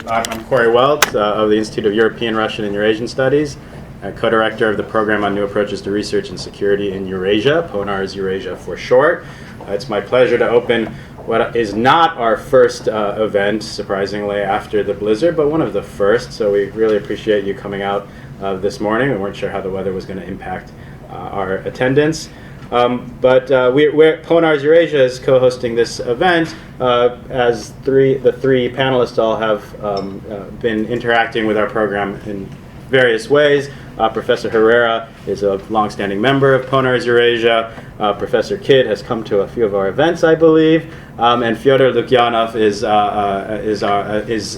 I'm Cory Welt of the Institute of European, Russian, and Eurasian Studies, co-director of the Program on New Approaches to Research and Security in Eurasia, PONAR's Eurasia for short. It's my pleasure to open what is not our first event, surprisingly, after the blizzard, but one of the first, so we really appreciate you coming out this morning. We weren't sure how the weather was going to impact our attendance. But PONAR's Eurasia is co-hosting this event as the three panelists all have been interacting with our program in various ways. Professor Herrera is a longstanding member of PONAR's Eurasia. Professor Kydd has come to a few of our events, I believe. And Fyodor Lukyanov is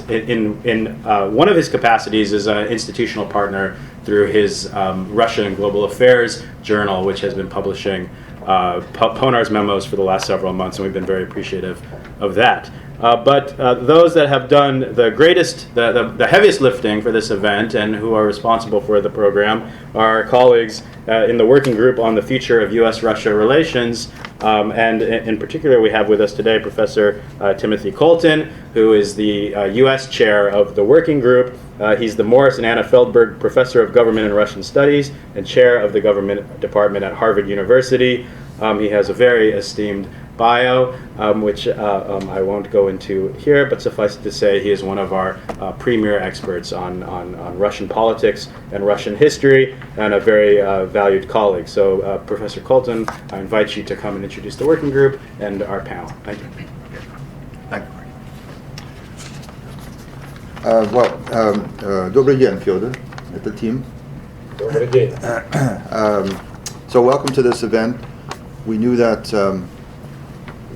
in one of his capacities is an institutional partner through his Russia and Global Affairs journal, which has been publishing PONAR's memos for the last several months, and we've been very appreciative of that. But those that have done the heaviest lifting for this event and who are responsible for the program are our colleagues in the working group on the future of U.S.-Russia relations. And in particular, we have with us today Professor Timothy Colton, who is the U.S. chair of the working group. He's the Morris and Anna Feldberg Professor of Government and Russian Studies and chair of the Government Department at Harvard University. He has a very esteemed bio, which I won't go into here, but suffice it to say he is one of our premier experts on Russian politics and Russian history, and a very valued colleague. So Professor Colton, I invite you to come and introduce the working group and our panel. Thank you. Thank you. Добрый день, Fyodor. Это Tim. Добрый день. So welcome to this event. We knew that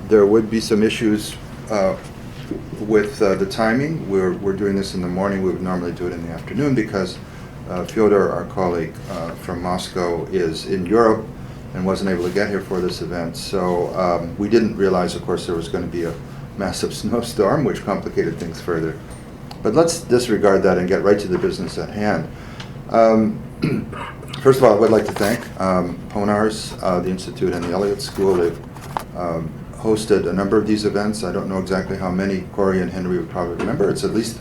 there would be some issues with the timing. We're doing this in the morning. We would normally do it in the afternoon because Fyodor, our colleague from Moscow, is in Europe and wasn't able to get here for this event. So we didn't realize, of course, there was going to be a massive snowstorm, which complicated things further. But let's disregard that and get right to the business at hand. First of all, I would like to thank PONAR's, the Institute, and the Elliott School. They've hosted a number of these events. I don't know exactly how many. Cory and Henry would probably remember. It's at least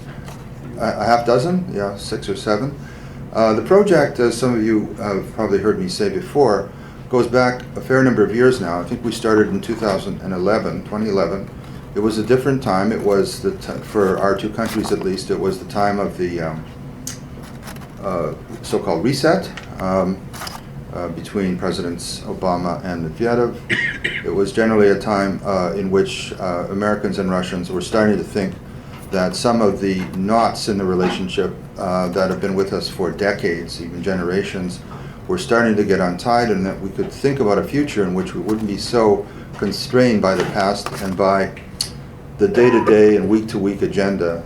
a half dozen, 6 or 7. The project, as some of you have probably heard me say before, goes back a fair number of years now. I think we started in 2011. It was a different time. It was, for our two countries at least, it was the time of the so-called reset between Presidents Obama and Medvedev. It was generally a time in which Americans and Russians were starting to think that some of the knots in the relationship that have been with us for decades, even generations, were starting to get untied, and that we could think about a future in which we wouldn't be so constrained by the past and by the day-to-day and week-to-week agenda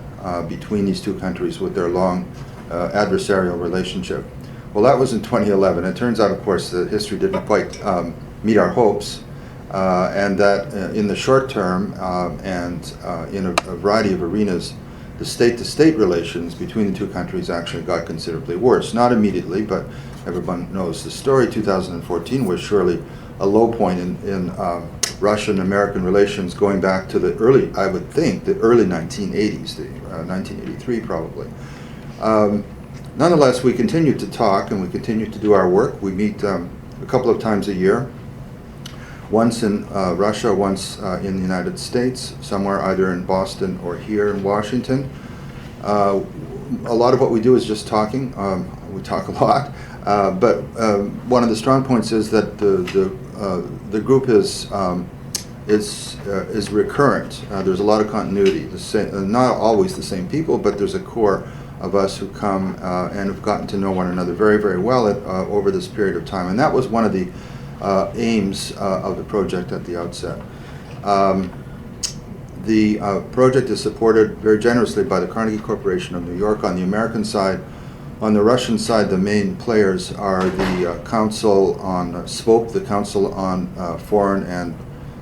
between these two countries with their long adversarial relationship. Well, that was in 2011. It turns out, of course, that history didn't quite meet our hopes, and that in the short term and in a variety of arenas, the state-to-state relations between the two countries actually got considerably worse. Not immediately, but everyone knows the story. 2014 was surely a low point in Russian-American relations going back to the early, I would think, the early 1980s, 1983 probably. Nonetheless, we continue to talk and we continue to do our work. We meet a couple of times a year, once in Russia, once in the United States, somewhere either in Boston or here in Washington. A lot of what we do is just talking. We talk a lot, but one of the strong points is that the group is recurrent. There's a lot of continuity. Not always the same people, but there's a core of us who come and have gotten to know one another very, very well over this period of time. And that was one of the aims of the project at the outset. The project is supported very generously by the Carnegie Corporation of New York on the American side. On the Russian side, the main players are the Council on SVOP, the Council on Foreign and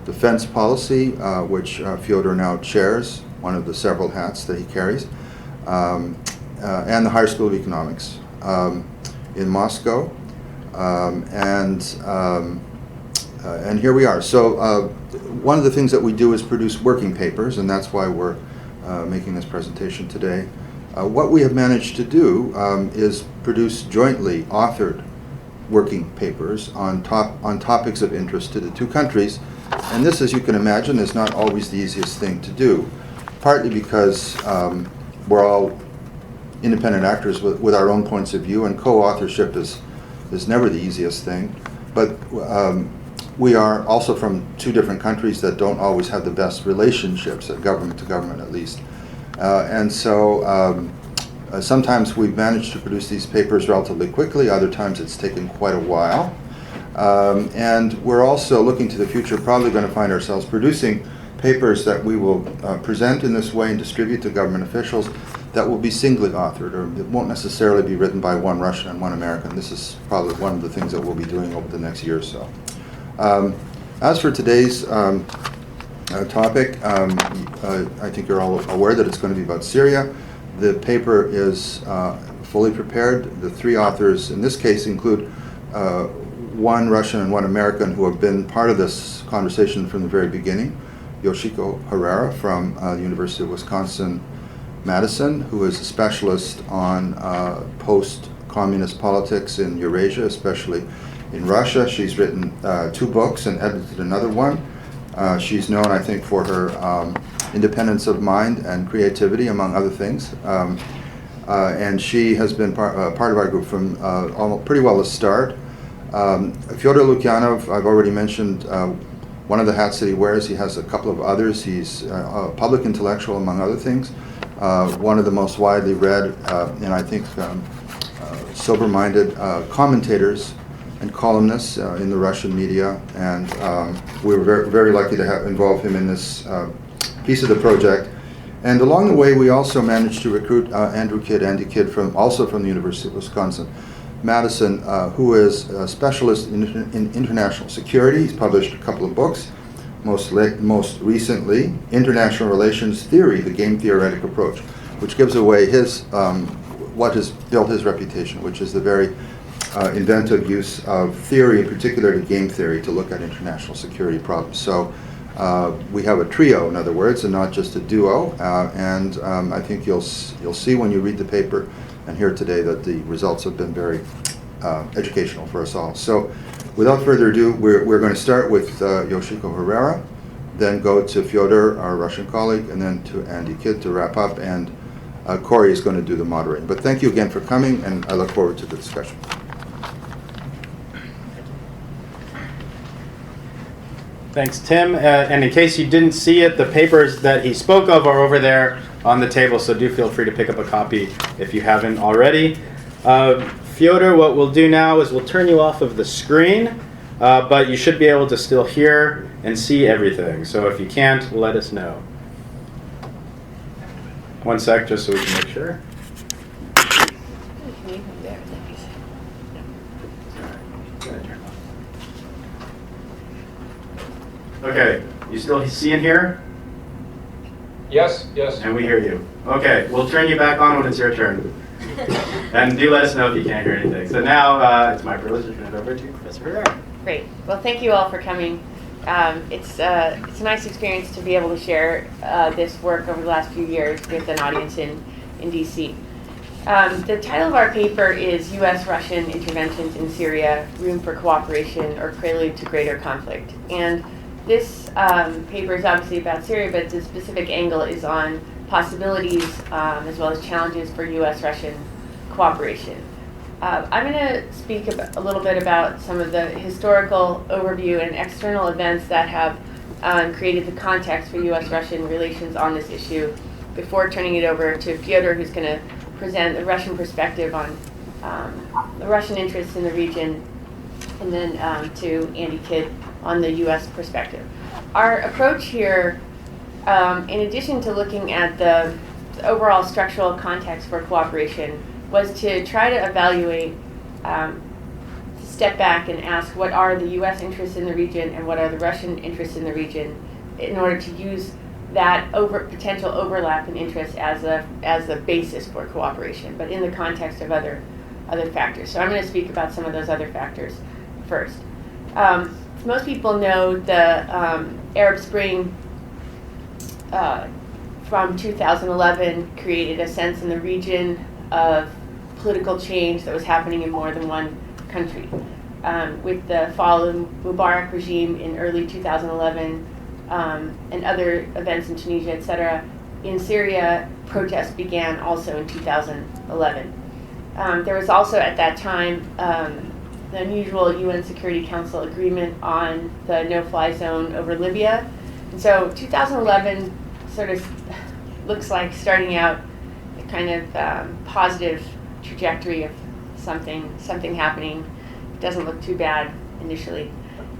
Defense Policy, which Fyodor now chairs, one of the several hats that he carries, and the Higher School of Economics in Moscow, and here we are. So one of the things that we do is produce working papers, and that's why we're making this presentation today. What we have managed to do is produce jointly authored working papers on topics of interest to the two countries. And this, as you can imagine, is not always the easiest thing to do, partly because we're all independent actors with our own points of view, and co-authorship is never the easiest thing. But we are also from two different countries that don't always have the best relationships, government to government at least. And so sometimes we've managed to produce these papers relatively quickly, other times it's taken quite a while. And we're also looking to the future, probably going to find ourselves producing papers that we will present in this way and distribute to government officials that will be singly authored, or it won't necessarily be written by one Russian and one American. This is probably one of the things that we'll be doing over the next year or so. As for today's topic, I think you're all aware that it's going to be about Syria. The paper is fully prepared. The three authors in this case include one Russian and one American who have been part of this conversation from the very beginning. Yoshiko Herrera from the University of Wisconsin, Madison, who is a specialist on post-communist politics in Eurasia, especially in Russia. She's written 2 books and edited another one. She's known, I think, for her independence of mind and creativity, among other things. And she has been part of our group from pretty well the start. Fyodor Lukyanov, I've already mentioned one of the hats that he wears. He has a couple of others. He's a public intellectual, among other things. One of the most widely read and I think sober-minded commentators and columnists in the Russian media, and we were very, very lucky to involve him in this piece of the project. And along the way, we also managed to recruit Andy Kydd, also from the University of Wisconsin, Madison, who is a specialist in international security. He's published a couple of books, most recently, International Relations Theory, the Game Theoretic Approach, which gives away his what has built his reputation, which is the very inventive use of theory, in particular to game theory, to look at international security problems. So we have a trio, in other words, and not just a duo. And I think you'll see when you read the paper and hear today that the results have been very educational for us all. So without further ado, we're going to start with Yoshiko Herrera, then go to Fyodor, our Russian colleague, and then to Andy Kydd to wrap up, and Cory is going to do the moderating. But thank you again for coming, and I look forward to the discussion. Thanks, Tim. And in case you didn't see it, the papers that he spoke of are over there on the table, so do feel free to pick up a copy if you haven't already. Fyodor, what we'll do now is we'll turn you off of the screen, but you should be able to still hear and see everything. So if you can't, let us know. One sec, just so we can make sure. Okay, you still see and hear? Yes, yes. And we hear you. Okay, we'll turn you back on when it's your turn. And do let us know if you can't hear anything. So now it's my privilege to turn it over to Professor Herrera. Great. Well, thank you all for coming. It's a nice experience to be able to share this work over the last few years with an audience in DC. The title of our paper is U.S.-Russian Interventions in Syria, Room for Cooperation or Prelude to Greater Conflict. And this paper is obviously about Syria, but the specific angle is on possibilities as well as challenges for U.S.-Russian cooperation. I'm going to speak a little bit about some of the historical overview and external events that have created the context for U.S.-Russian relations on this issue before turning it over to Fyodor, who's going to present the Russian perspective on the Russian interests in the region, and then to Andy Kydd on the U.S. perspective. Our approach here, in addition to looking at the overall structural context for cooperation, was to try to evaluate, to step back and ask what are the U.S. interests in the region and what are the Russian interests in the region, in order to use that potential overlap in interests as a basis for cooperation, but in the context of other factors. So I'm going to speak about some of those other factors first. Most people know the Arab Spring from 2011 created a sense in the region of political change that was happening in more than one country. With the fall of the Mubarak regime in early 2011 and other events in Tunisia, etc., in Syria, protests began also in 2011. There was also at that time the unusual UN Security Council agreement on the no-fly zone over Libya. And so 2011 sort of looks like starting out a kind of positive trajectory of something happening. It doesn't look too bad initially.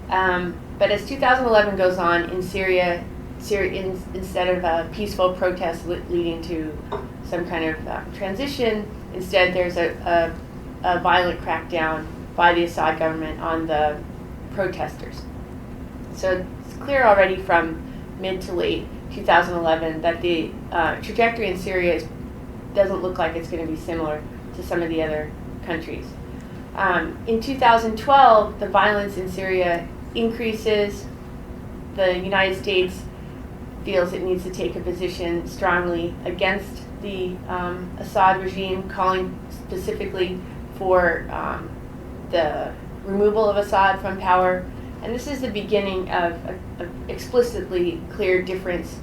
But as 2011 goes on in Syria, instead of a peaceful protest leading to some kind of transition, instead there's a violent crackdown by the Assad government on the protesters. So it's clear already from mid to late 2011 that the trajectory in Syria doesn't look like it's going to be similar to some of the other countries. In 2012, the violence in Syria increases. The United States feels it needs to take a position strongly against the Assad regime, calling specifically for the removal of Assad from power. And this is the beginning of an explicitly clear difference,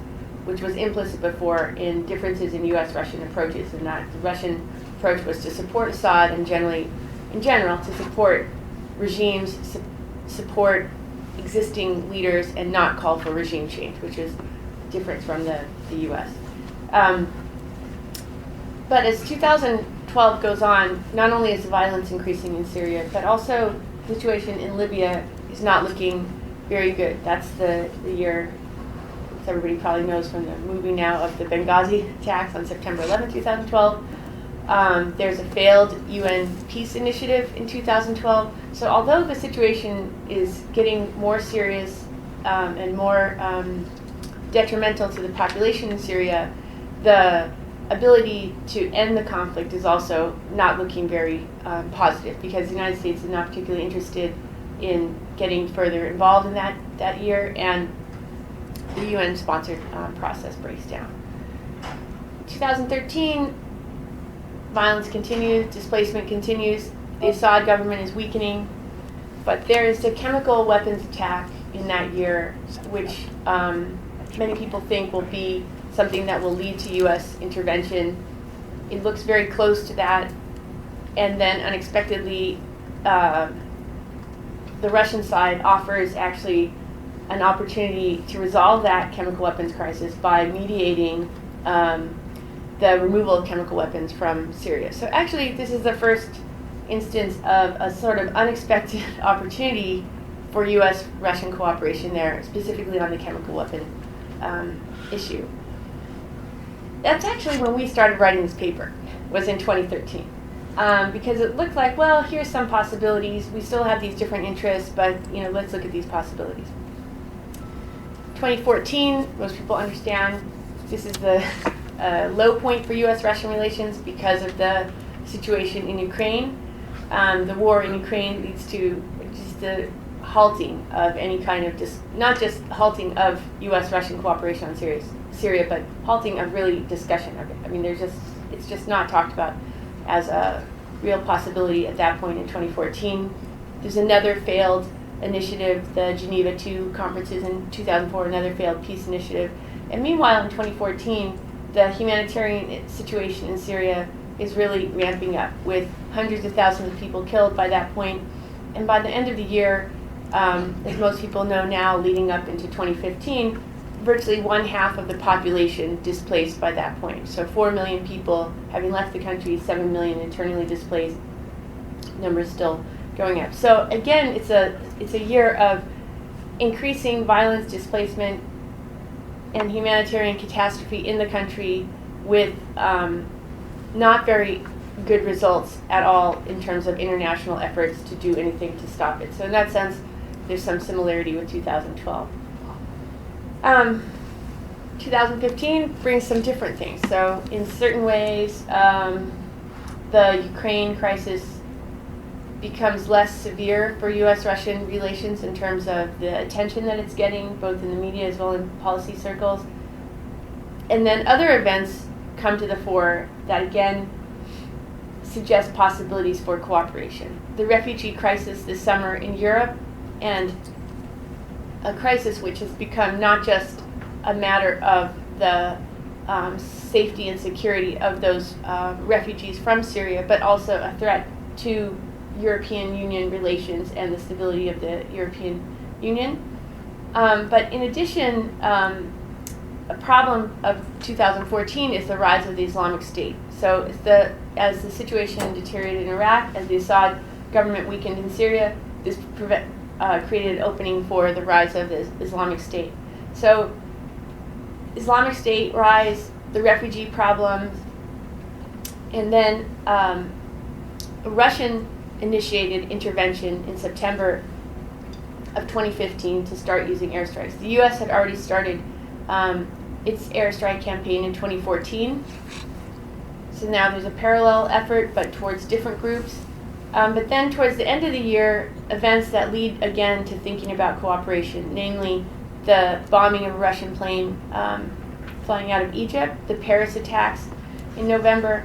which was implicit before, in differences in U.S.-Russian approaches, and that the Russian approach was to support Assad and in general, to support regimes, support existing leaders, and not call for regime change, which is different from the U.S. But as 2012 goes on, not only is the violence increasing in Syria, but also the situation in Libya is not looking very good. That's the year, as everybody probably knows from the movie now, of the Benghazi attacks on September 11, 2012. There's a failed UN peace initiative in 2012. So although the situation is getting more serious and more detrimental to the population in Syria, the ability to end the conflict is also not looking very positive, because the United States is not particularly interested in getting further involved in that year, and the UN-sponsored process breaks down. 2013, violence continues, displacement continues, the Assad government is weakening, but there is a chemical weapons attack in that year, which many people think will be something that will lead to U.S. intervention. It looks very close to that, and then unexpectedly, the Russian side offers actually an opportunity to resolve that chemical weapons crisis by mediating the removal of chemical weapons from Syria. So actually, this is the first instance of a sort of unexpected opportunity for U.S.-Russian cooperation there, specifically on the chemical weapon issue. That's actually when we started writing this paper, was in 2013. Because it looked like, well, here's some possibilities. We still have these different interests, but let's look at these possibilities. 2014, most people understand this is the low point for U.S.-Russian relations because of the situation in Ukraine. The war in Ukraine leads to just the halting of any kind of not just halting of U.S.-Russian cooperation on Syria, but halting of really discussion of it. I mean, it's just not talked about as a real possibility at that point in 2014. There's another failed initiative, the Geneva II conferences in 2004, another failed peace initiative. And meanwhile, in 2014, the humanitarian situation in Syria is really ramping up, with hundreds of thousands of people killed by that point. And by the end of the year, as most people know now, leading up into 2015, virtually 1/2 of the population displaced by that point. So 4 million people having left the country, 7 million internally displaced, numbers still going up. So again, it's a year of increasing violence, displacement, and humanitarian catastrophe in the country, with not very good results at all in terms of international efforts to do anything to stop it. So in that sense, there's some similarity with 2012. 2015 brings some different things. So in certain ways, the Ukraine crisis becomes less severe for U.S.-Russian relations in terms of the attention that it's getting, both in the media as well as in policy circles. And then other events come to the fore that again suggest possibilities for cooperation. The refugee crisis this summer in Europe, and a crisis which has become not just a matter of the safety and security of those refugees from Syria, but also a threat to European Union relations and the stability of the European Union. But in addition, a problem of 2014 is the rise of the Islamic State. So as the situation deteriorated in Iraq, as the Assad government weakened in Syria, this created an opening for the rise of the Islamic State. So Islamic State rise, the refugee problems, and then a Russian-initiated intervention in September of 2015 to start using airstrikes. The U.S. had already started its airstrike campaign in 2014. So now there's a parallel effort, but towards different groups. But then towards the end of the year, events that lead again to thinking about cooperation, namely the bombing of a Russian plane flying out of Egypt, the Paris attacks in November,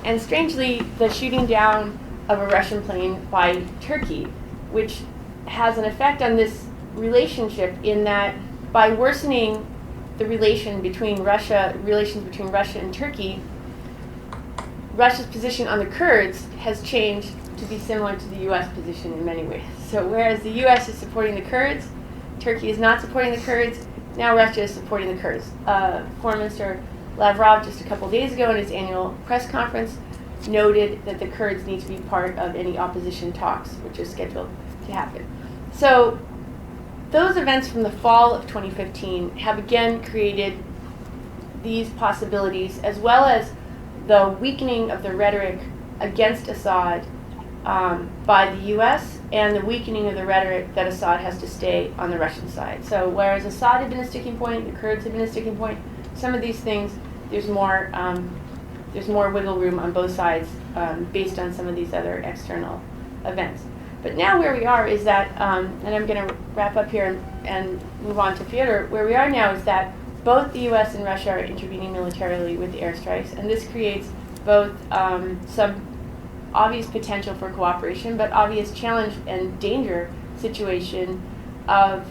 and strangely, the shooting down of a Russian plane by Turkey, which has an effect on this relationship in that by worsening the relations between Russia and Turkey, Russia's position on the Kurds has changed to be similar to the U.S. position in many ways. So whereas the U.S. is supporting the Kurds, Turkey is not supporting the Kurds, now Russia is supporting the Kurds. Foreign Minister Lavrov just a couple days ago in his annual press conference noted that the Kurds need to be part of any opposition talks, which are scheduled to happen. So those events from the fall of 2015 have again created these possibilities, as well as the weakening of the rhetoric against Assad by the U.S. and the weakening of the rhetoric that Assad has to stay on the Russian side. So whereas Assad had been a sticking point, the Kurds had been a sticking point, some of these things, there's more wiggle room on both sides based on some of these other external events. But now where we are is that, and I'm going to wrap up here and move on to Fyodor, where we are now is that both the U.S. and Russia are intervening militarily with the airstrikes, and this creates both some obvious potential for cooperation, but obvious challenge and danger situation of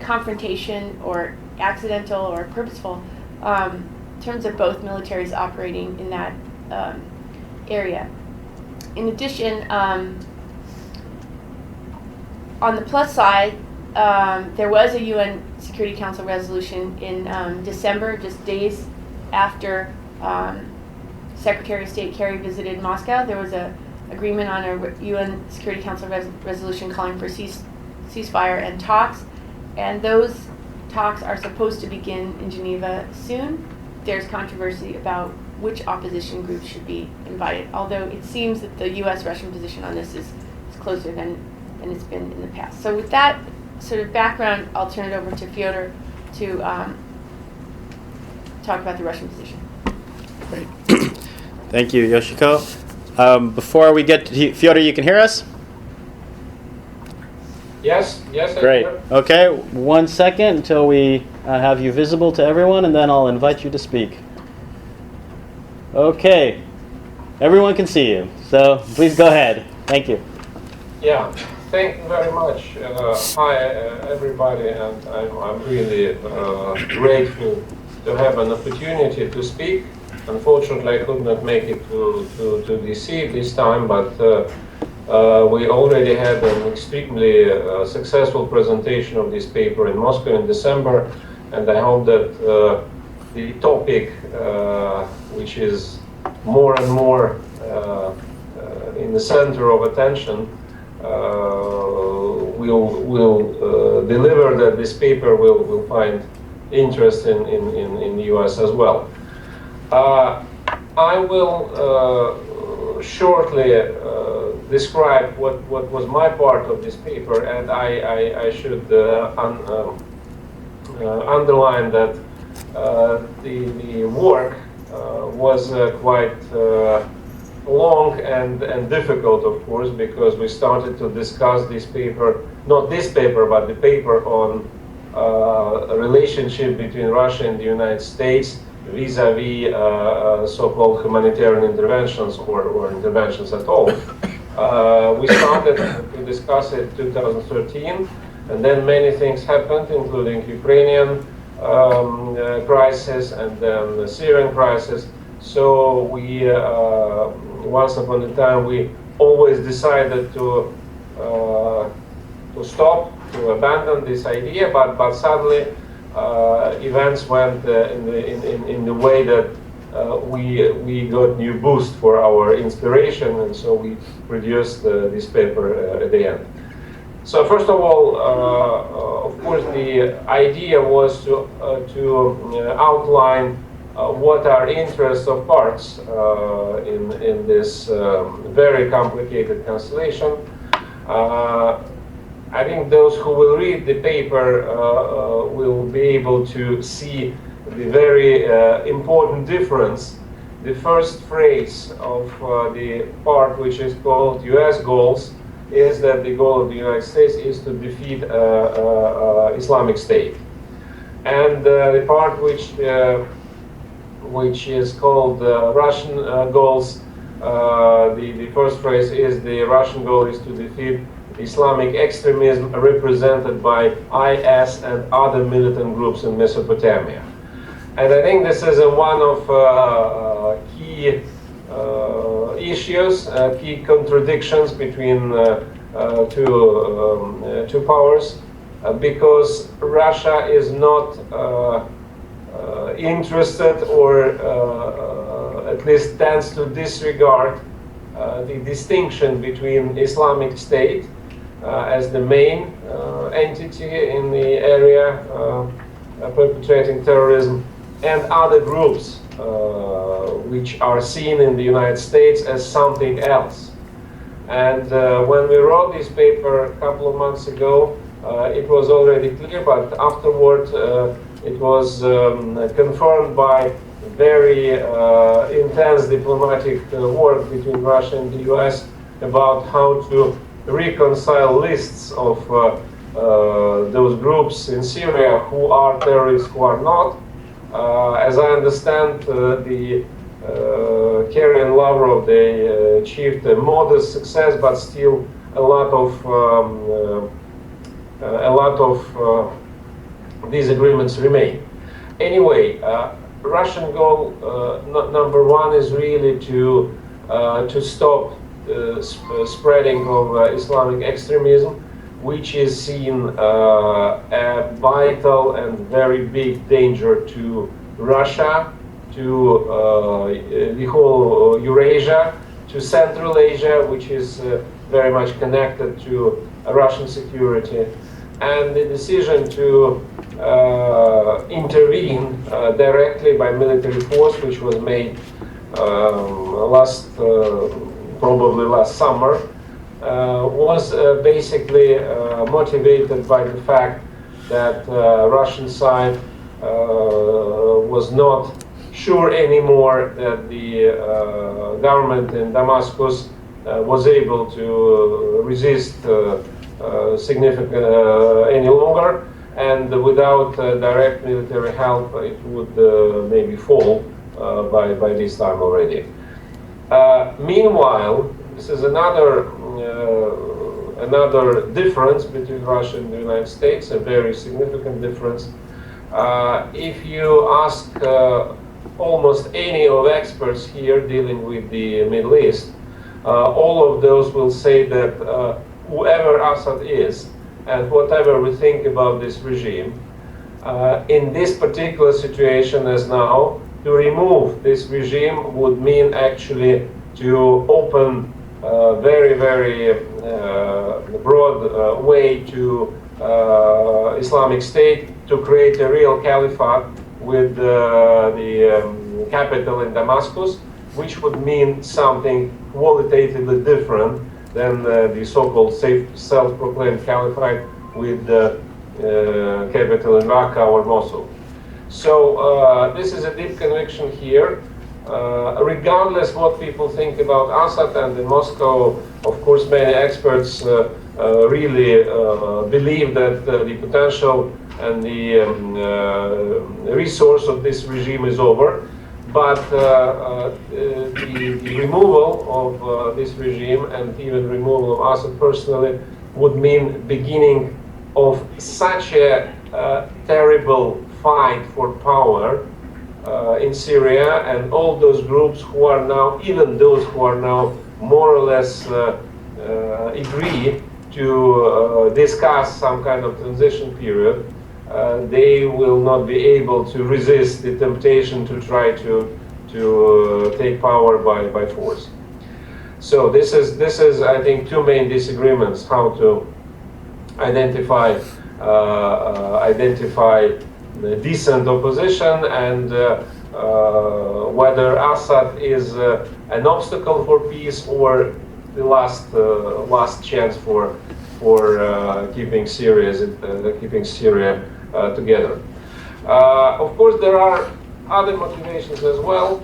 confrontation or accidental or purposeful in terms of both militaries operating in that area. In addition, on the plus side, there was a UN Security Council resolution in December, just days after Secretary of State Kerry visited Moscow. There was an agreement on a UN Security Council resolution calling for ceasefire and talks, and those talks are supposed to begin in Geneva soon. There's controversy about which opposition groups should be invited, although it seems that the U.S.-Russian position on this is closer than it's been in the past. So with that sort of background, I'll turn it over to Fyodor to talk about the Russian position. Great. Thank you, Yoshiko. Before we get to Fyodor, you can hear us? Yes, I Great. can. Okay, 1 second until we have you visible to everyone, and then I'll invite you to speak. Okay. Everyone can see you, so please go ahead. Thank you. Yeah, thank you very much. Hi, everybody, and I'm really grateful to have an opportunity to speak. Unfortunately, I could not make it to DC this time, but we already had an extremely successful presentation of this paper in Moscow in December, and I hope that the topic, which is more and more in the center of attention, will deliver that this paper will find interest in the US as well. I will shortly describe what was my part of this paper, and I should underline that the work was quite long and difficult, of course, because we started to discuss this paper, not this paper, but the paper on relationship between Russia and the United States vis-a-vis so-called humanitarian interventions or interventions at all. We started to discuss it in 2013, and then many things happened, including Ukrainian crisis and then the Syrian crisis. So we, once upon a time, we always decided to stop, to abandon this idea, but suddenly events went in the way that we got new boost for our inspiration, and so we produced this paper at the end. So first of all, of course, the idea was to outline what are interests of parts in this very complicated constellation. I think those who will read the paper will be able to see the very important difference. The first phrase of the part, which is called US goals, is that the goal of the United States is to defeat Islamic State. And the part which is called Russian goals, the first phrase is the Russian goal is to defeat Islamic extremism represented by IS and other militant groups in Mesopotamia. And I think this is one of key issues, key contradictions between two powers, because Russia is not interested, or at least tends to disregard the distinction between Islamic State as the main entity in the area perpetrating terrorism, and other groups which are seen in the United States as something else. And when we wrote this paper a couple of months ago, it was already clear, but afterward it was confirmed by very intense diplomatic work between Russia and the US about how to reconcile lists of those groups in Syria who are terrorists, who are not. As I understand, Kerry and Lavrov, they achieved a modest success, but still a lot of disagreements remain. Anyway, Russian goal number one is really to stop spreading of Islamic extremism, which is seen a vital and very big danger to Russia, to the whole Eurasia, to Central Asia, which is very much connected to Russian security. And the decision to intervene directly by military force, which was made probably last summer, was basically motivated by the fact that Russian side was not sure anymore that the government in Damascus was able to resist significant any longer, and without direct military help it would maybe fall by this time already. Meanwhile, this is another difference between Russia and the United States, a very significant difference. If you ask almost any of experts here dealing with the Middle East, all of those will say that whoever Assad is, and whatever we think about this regime, in this particular situation as now, to remove this regime would mean actually to open a very, very broad way to Islamic State to create a real caliphate with the capital in Damascus, which would mean something qualitatively different than the so-called self-proclaimed caliphate with the capital in Raqqa or Mosul. So this is a deep conviction here. Regardless what people think about Assad, and in Moscow, of course, many experts really believe that the potential resource of this regime is over. But the removal of this regime and even removal of Assad personally would mean beginning of such a terrible fight for power in Syria, and all those groups who are now, even those who are now more or less agree to discuss some kind of transition period, they will not be able to resist the temptation to try to take power by force. So this is I think two main disagreements: how to identify the decent opposition, and whether Assad is an obstacle for peace or the last chance for keeping Syria together. Of course, there are other motivations as well.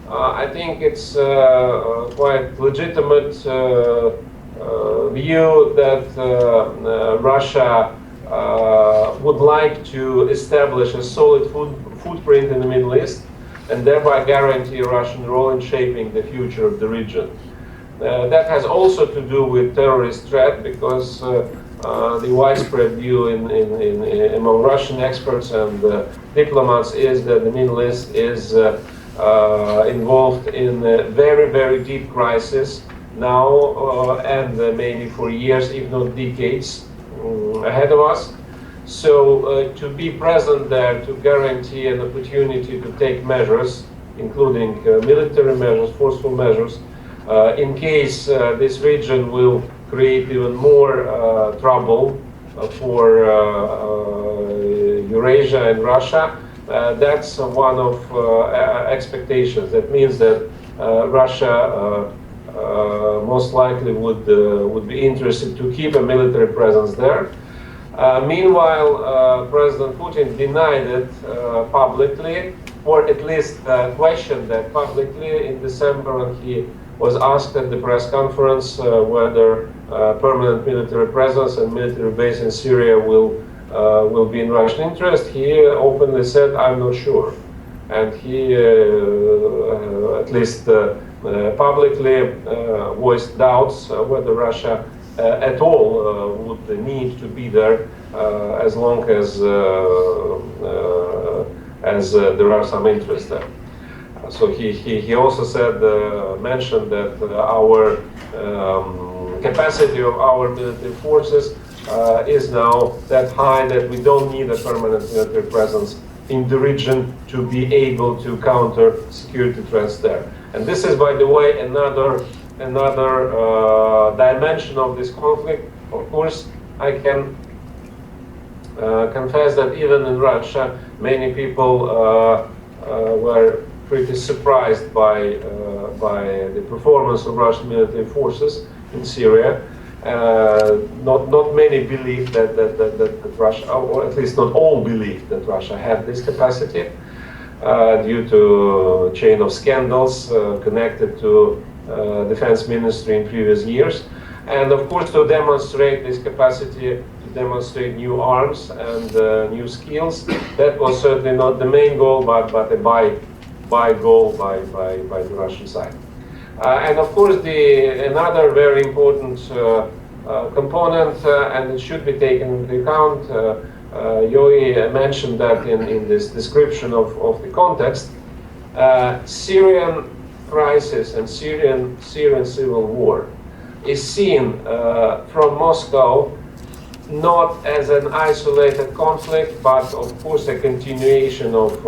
I think it's quite legitimate view that Russia would like to establish a solid footprint in the Middle East and thereby guarantee a Russian role in shaping the future of the region. That has also to do with terrorist threat, because the widespread view among Russian experts and diplomats is that the Middle East is involved in a very, very deep crisis now and maybe for years, if not decades, ahead of us. So to be present there, to guarantee an opportunity to take measures, including military measures, forceful measures, in case this region will create even more trouble for Eurasia and Russia, that's one of expectations. That means that Russia most likely would be interested to keep a military presence there. Meanwhile, President Putin denied it publicly, or at least questioned that publicly in December when he was asked at the press conference whether permanent military presence and military base in Syria will be in Russian interest. He openly said, "I'm not sure," and he at least publicly voiced doubts whether Russia at all would need to be there as long as there are some interest there. So he also said, mentioned that our capacity of our military forces is now that high that we don't need a permanent military presence in the region to be able to counter security threats there. And this is, by the way, another dimension of this conflict. Of course, I can confess that even in Russia, many people were pretty surprised by the performance of Russian military forces in Syria. Not many believe that Russia, or at least not all believe that Russia had this capacity due to a chain of scandals connected to defense ministry in previous years. And of course, to demonstrate this capacity, to demonstrate new arms and new skills, that was certainly not the main goal, but a by goal by the Russian side. And of course, another very important component, and it should be taken into account, Yoi mentioned that in this description of the context, Syrian crisis and Syrian civil war is seen from Moscow not as an isolated conflict, but of course a continuation of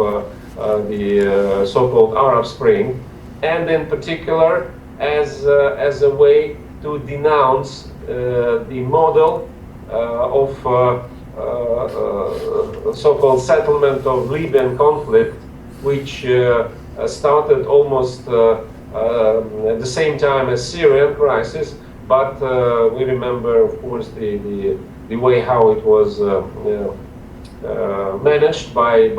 the so-called Arab Spring, and in particular as a way to denounce the model of so-called settlement of Libyan conflict, which started almost at the same time as Syrian crisis, but we remember, of course, the way how it was managed by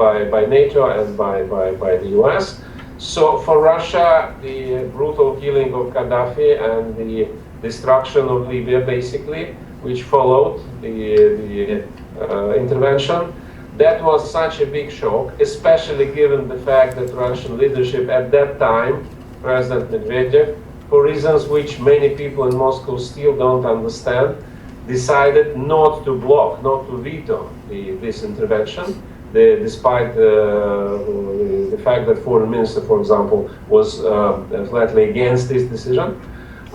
NATO and by the US. So for Russia, the brutal killing of Gaddafi and the destruction of Libya, basically, which followed the intervention, That was such a big shock, especially given the fact that Russian leadership at that time, President Medvedev, for reasons which many people in Moscow still don't understand, decided not to block, not to veto this intervention, despite the fact that Foreign Minister, for example, was flatly against this decision.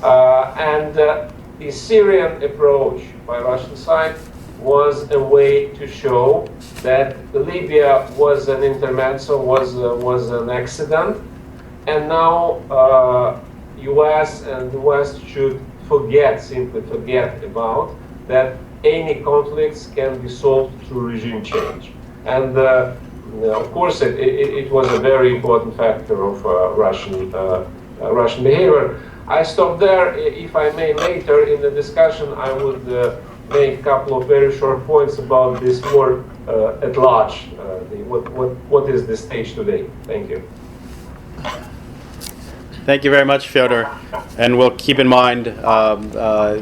The Syrian approach by Russian side was a way to show that Libya was an intermezzo, was an accident, and now U.S. and the West should simply forget about that any conflicts can be solved through regime change. And of course, it was a very important factor of Russian behavior. I stop there. If I may, later in the discussion, I would make a couple of very short points about this war at large. What is the stage today? Thank you. Thank you very much, Fyodor. And we'll keep in mind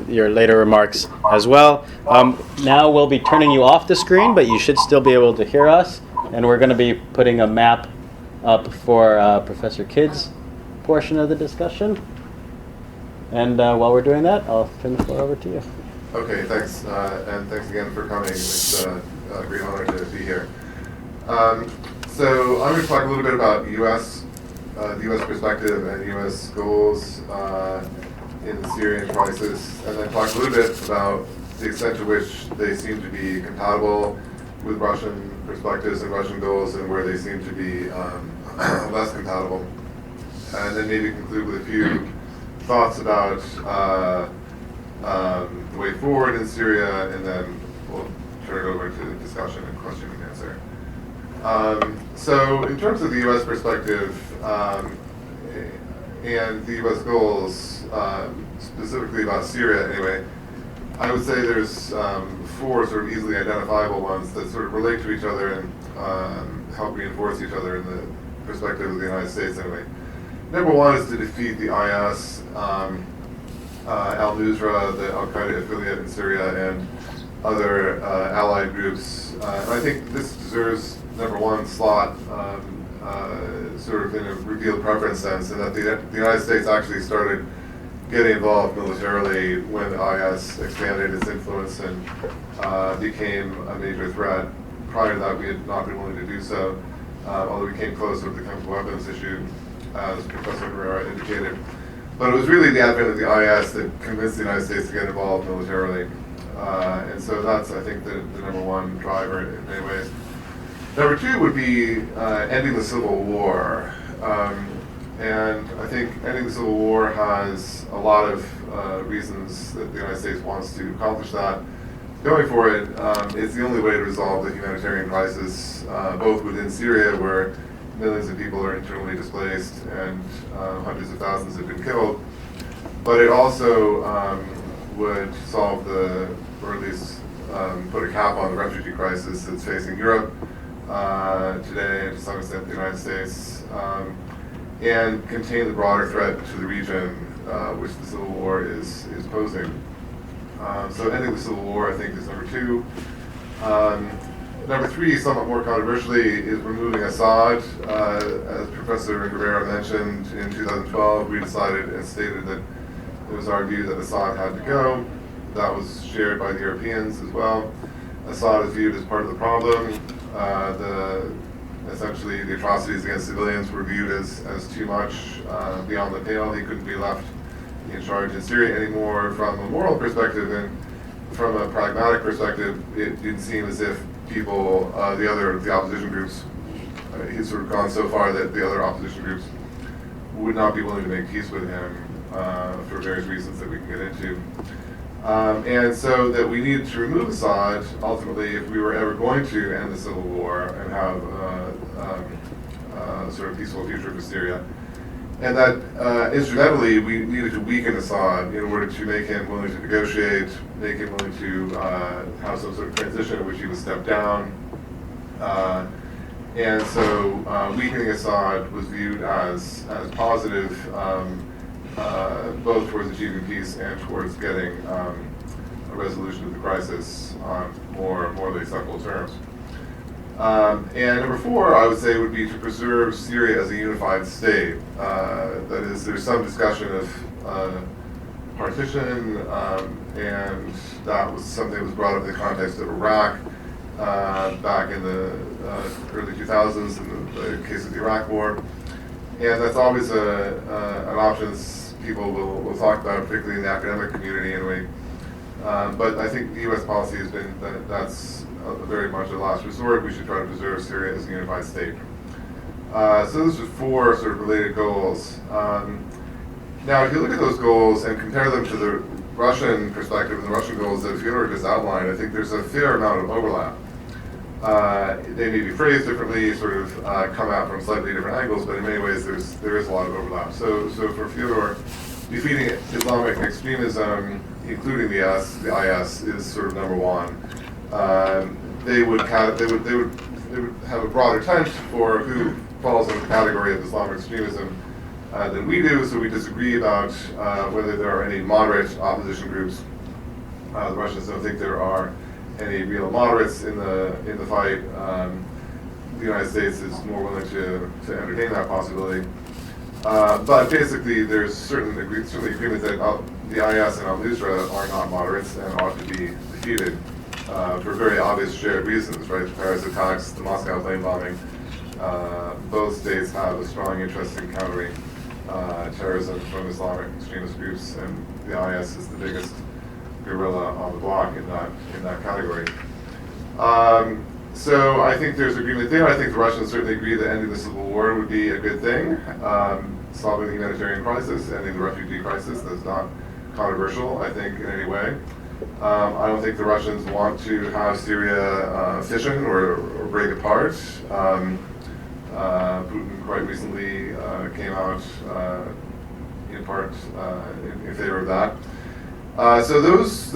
your later remarks as well. Now we'll be turning you off the screen, but you should still be able to hear us. And we're going to be putting a map up for Professor Kydd's portion of the discussion. And while we're doing that, I'll turn the floor over to you. Okay, thanks. And thanks again for coming. It's a great honor to be here. So I'm going to talk a little bit about the U.S. Perspective and U.S. goals in the Syrian crisis, and then talk a little bit about the extent to which they seem to be compatible with Russian perspectives and Russian goals, and where they seem to be less compatible. And then maybe conclude with a few thoughts about the way forward in Syria, and then we'll turn it over to discussion and question and answer. So in terms of the U.S. perspective and the U.S. goals, specifically about Syria anyway, I would say there's four sort of easily identifiable ones that sort of relate to each other and help reinforce each other in the perspective of the United States anyway. Number one is to defeat the IS, al-Nusra, the al-Qaeda affiliate in Syria, and other allied groups. And I think this deserves number one slot sort of in a revealed preference sense, and that the United States actually started getting involved militarily when the IS expanded its influence and became a major threat. Prior to that, we had not been willing to do so, although we came close with the chemical weapons issue, as Professor Herrera indicated. But it was really the advent of the IS that convinced the United States to get involved militarily. And so that's, I think, the number one driver in many ways. Number two would be ending the Civil War. And I think ending the Civil War has a lot of reasons that the United States wants to accomplish that. Going for it, it's the only way to resolve the humanitarian crisis, both within Syria, where millions of people are internally displaced and hundreds of thousands have been killed. But it also would solve or at least put a cap on the refugee crisis that's facing Europe today, and to some extent the United States, and contain the broader threat to the region, which the Civil War is posing. So ending the Civil War, I think, is number two. Number three, somewhat more controversially, is removing Assad. As Professor Herrera mentioned, in 2012, we decided and stated that it was our view that Assad had to go. That was shared by the Europeans as well. Assad is viewed as part of the problem. Essentially, the atrocities against civilians were viewed as too much beyond the pale. He couldn't be left in charge in Syria anymore. From a moral perspective and from a pragmatic perspective, it didn't seem as if people, the opposition groups, he's sort of gone so far that the other opposition groups would not be willing to make peace with him for various reasons that we can get into. And so that we needed to remove Assad, ultimately, if we were ever going to end the Civil War and have a sort of peaceful future for Syria. And that instrumentally, we needed to weaken Assad in order to make him willing to negotiate, make him willing to have some sort of transition in which he would step down. And so weakening Assad was viewed as positive, both towards achieving peace and towards getting a resolution of the crisis on more morally acceptable terms. And number 4, I would say, would be to preserve Syria as a unified state. That is, there's some discussion of partition, and that was something that was brought up in the context of Iraq back in the early 2000s in the case of the Iraq War. And that's always an option people will talk about, particularly in the academic community anyway. But I think the U.S. policy has been that that's very much a last resort. We should try to preserve Syria as a unified state. So those are 4 sort of related goals. Now, if you look at those goals and compare them to the Russian perspective and the Russian goals that Fyodor just outlined, I think there's a fair amount of overlap. They may be phrased differently, sort of come out from slightly different angles, but in many ways there is a lot of overlap. So for Fyodor, defeating Islamic extremism, including the IS, is sort of number 1. They would have a broader tent for who falls in the category of Islamic extremism than we do, so we disagree about whether there are any moderate opposition groups. The Russians don't think there are any real moderates in the fight. The United States is more willing to entertain that possibility. But basically, there's certainly agreement that the IS and al-Nusra are not moderates and ought to be defeated for very obvious shared reasons, right? The Paris attacks, the Moscow plane bombing. Both states have a strong interest in countering terrorism from Islamic extremist groups, and the IS is the biggest guerrilla on the block in that category. So I think there's agreement there. I think the Russians certainly agree that ending the civil war would be a good thing. Solving the humanitarian crisis, ending the refugee crisis, that's not controversial, I think, in any way. I don't think the Russians want to have Syria fission or break apart. Putin quite recently came out in part in favor of that. So those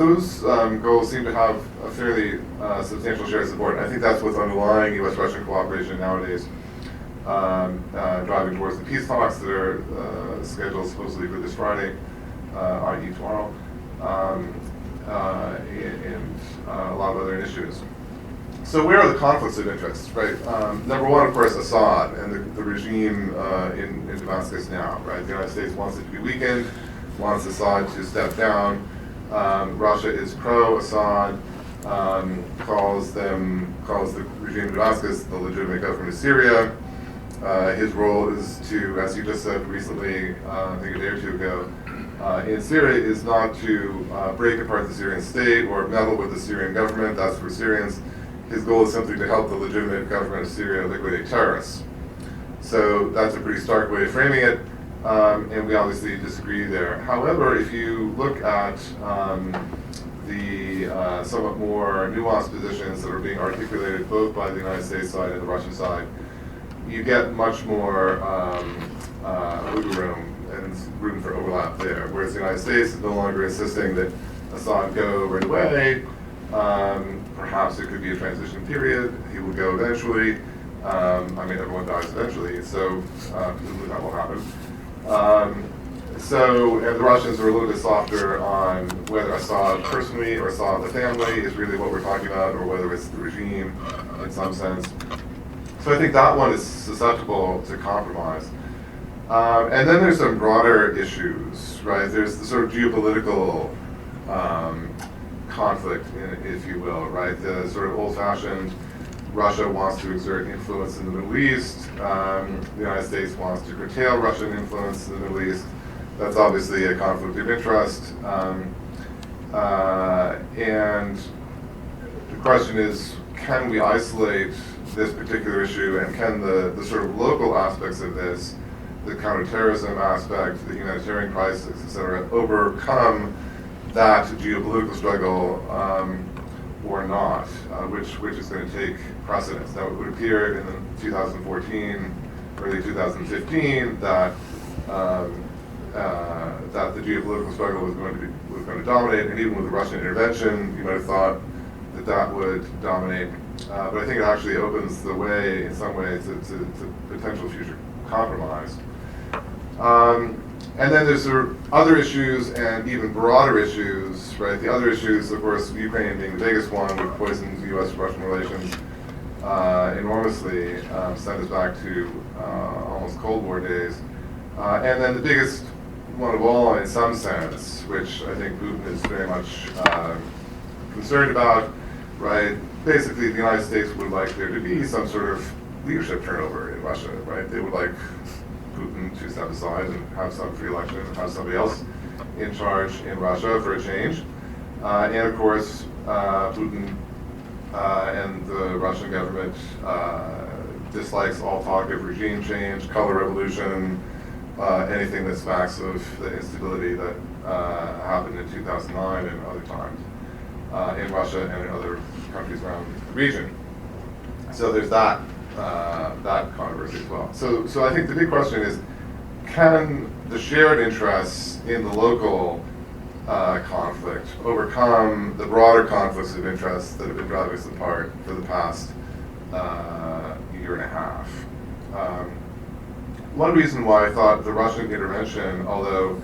goals seem to have a fairly substantial shared support. I think that's what's underlying U.S.-Russian cooperation nowadays, driving towards the peace talks that are scheduled supposedly for this Friday, i.e. tomorrow, and a lot of other initiatives. So where are the conflicts of interest, right? Number 1, of course, Assad and the regime in Damascus now, right? The United States wants it to be weakened, wants Assad to step down. Russia is pro-Assad, calls the regime in Damascus the legitimate government of Syria. His role is to, as you just said recently, I think a day or 2 ago, in Syria is not to break apart the Syrian state or meddle with the Syrian government. That's for Syrians. His goal is simply to help the legitimate government of Syria liquidate terrorists. So that's a pretty stark way of framing it. And we obviously disagree there. However, if you look at the somewhat more nuanced positions that are being articulated both by the United States side and the Russian side, you get much more wiggle room and room for overlap there. Whereas the United States is no longer insisting that Assad go right away. Perhaps it could be a transition period. He will go eventually. I mean, everyone dies eventually, so presumably that will happen. And the Russians are a little bit softer on whether Assad personally or Assad the family is really what we're talking about, or whether it's the regime in some sense. So I think that one is susceptible to compromise. And then there's some broader issues, right? There's the sort of geopolitical conflict, if you will, right? The sort of old-fashioned Russia wants to exert influence in the Middle East. The United States wants to curtail Russian influence in the Middle East. That's obviously a conflict of interest. And the question is, can we isolate this particular issue, and can the sort of local aspects of this, the counterterrorism aspect, the humanitarian crisis, et cetera, overcome that geopolitical struggle or not, which is going to take precedence. Now, it would appear in 2014, early 2015, that that the geopolitical struggle was going to dominate, and even with the Russian intervention, you might have thought that would dominate. But I think it actually opens the way, in some ways, to potential future compromise. And then there's sort of other issues and even broader issues, right? The other issues, of course, Ukraine being the biggest one, which poisons U.S.-Russian relations, enormously, sent us back to almost Cold War days. And then the biggest one of all, in some sense, which I think Putin is very much concerned about, right? Basically, the United States would like there to be some sort of leadership turnover in Russia, right? They would like Putin to step aside and have some free election and have somebody else in charge in Russia for a change. And of course, Putin and the Russian government dislikes all talk of regime change, color revolution, anything that smacks of the instability that happened in 2009 and other times in Russia and in other countries around the region. So there's that controversy as well. So I think the big question is, can the shared interests in the local conflict overcome the broader conflicts of interest that have been driving us apart for the past year and a half? One reason why I thought the Russian intervention, although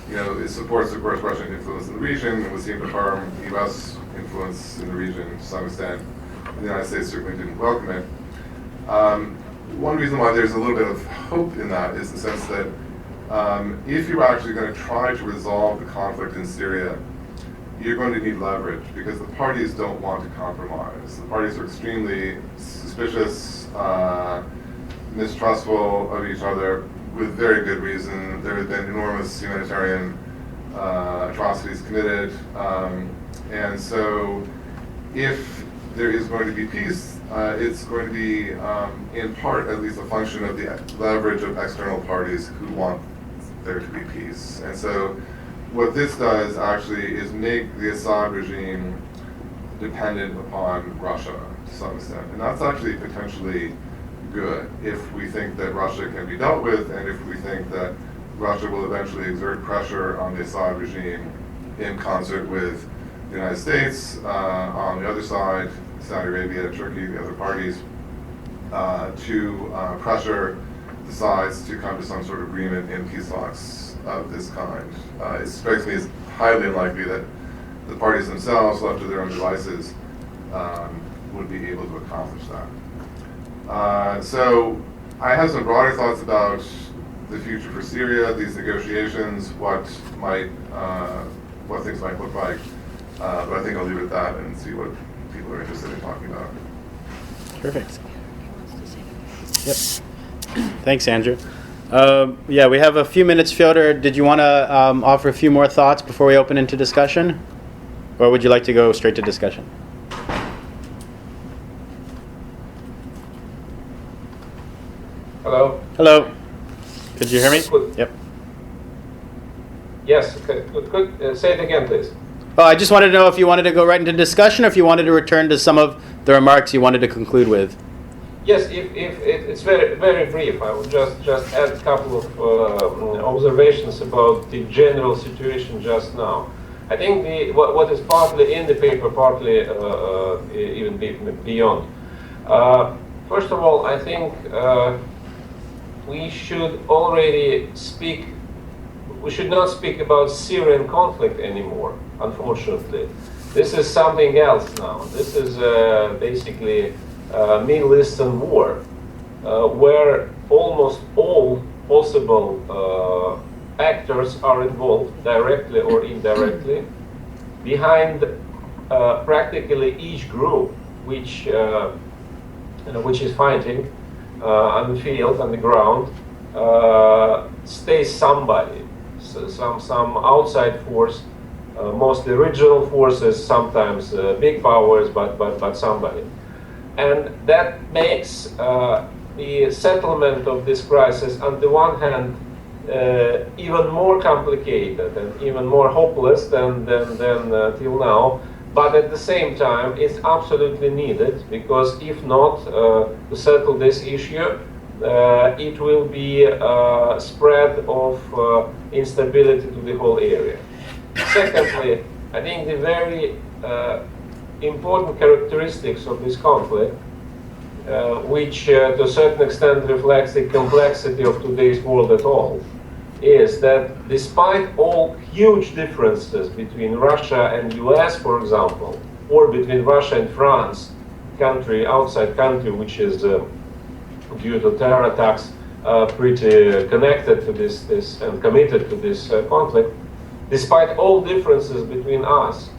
it supports, of course, Russian influence in the region, and would seem to harm U.S. influence in the region to some extent, the United States certainly didn't welcome it. One reason why there's a little bit of hope in that is the sense that if you're actually going to try to resolve the conflict in Syria, you're going to need leverage, because the parties don't want to compromise. The parties are extremely suspicious, mistrustful of each other, with very good reason. There have been enormous humanitarian atrocities committed, and so if there is going to be peace, it's going to be, in part at least, a function of the leverage of external parties who want there to be peace. And so what this does actually is make the Assad regime dependent upon Russia to some extent. And that's actually potentially good if we think that Russia can be dealt with, and if we think that Russia will eventually exert pressure on the Assad regime in concert with the United States, on the other side, Saudi Arabia, Turkey, the other parties, to pressure the sides to come to some sort of agreement in peace talks of this kind. It strikes me as highly unlikely that the parties themselves, left to their own devices, would be able to accomplish that. So I have some broader thoughts about the future for Syria, these negotiations, what things might look like. But I think I'll leave it at that and see what people are interested in talking about. Perfect. Yep. Thanks, Andrew. Yeah, we have a few minutes. Fyodor, did you want to offer a few more thoughts before we open into discussion? Or would you like to go straight to discussion? Hello? Hello. Could you hear me? Yep. Yes, could say it again, please. Oh, I just wanted to know if you wanted to go right into discussion, or if you wanted to return to some of the remarks you wanted to conclude with. Yes, if it's very, very brief, I would just add a couple of observations about the general situation just now. I think what is partly in the paper, partly even beyond. First of all, I think we should not speak about Syrian conflict anymore, unfortunately. This is something else now. This is basically Middle Eastern war, where almost all possible actors are involved, directly or indirectly. Behind practically each group which is fighting on the field, on the ground, stays somebody, so some outside force, mostly regional forces, sometimes big powers, but somebody. And that makes the settlement of this crisis, on the one hand, even more complicated and even more hopeless than till now. But at the same time, it's absolutely needed, because if not, to settle this issue, it will be a spread of instability to the whole area. Secondly, I think the very important characteristics of this conflict, which to a certain extent reflects the complexity of today's world at all, is that despite all huge differences between Russia and US, for example, or between Russia and France, country, outside country, which is due to terror attacks, pretty connected to this and committed to this conflict. Despite all differences between us,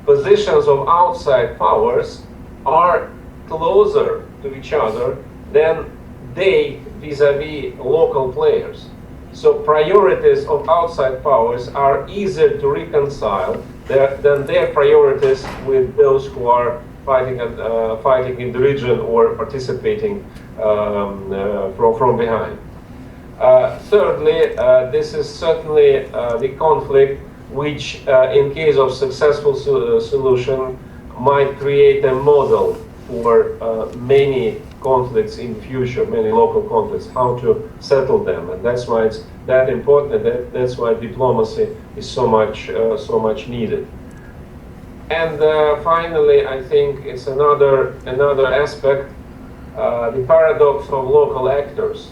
positions of outside powers are closer to each other than they vis-a-vis local players. So priorities of outside powers are easier to reconcile than their priorities with those who are fighting in the region or participating from behind. Thirdly, this is certainly the conflict which, in case of successful solution, might create a model for many conflicts in the future, many local conflicts, how to settle them, and that's why it's that important. That's why diplomacy is so much needed. And finally, I think it's another aspect, the paradox of local actors.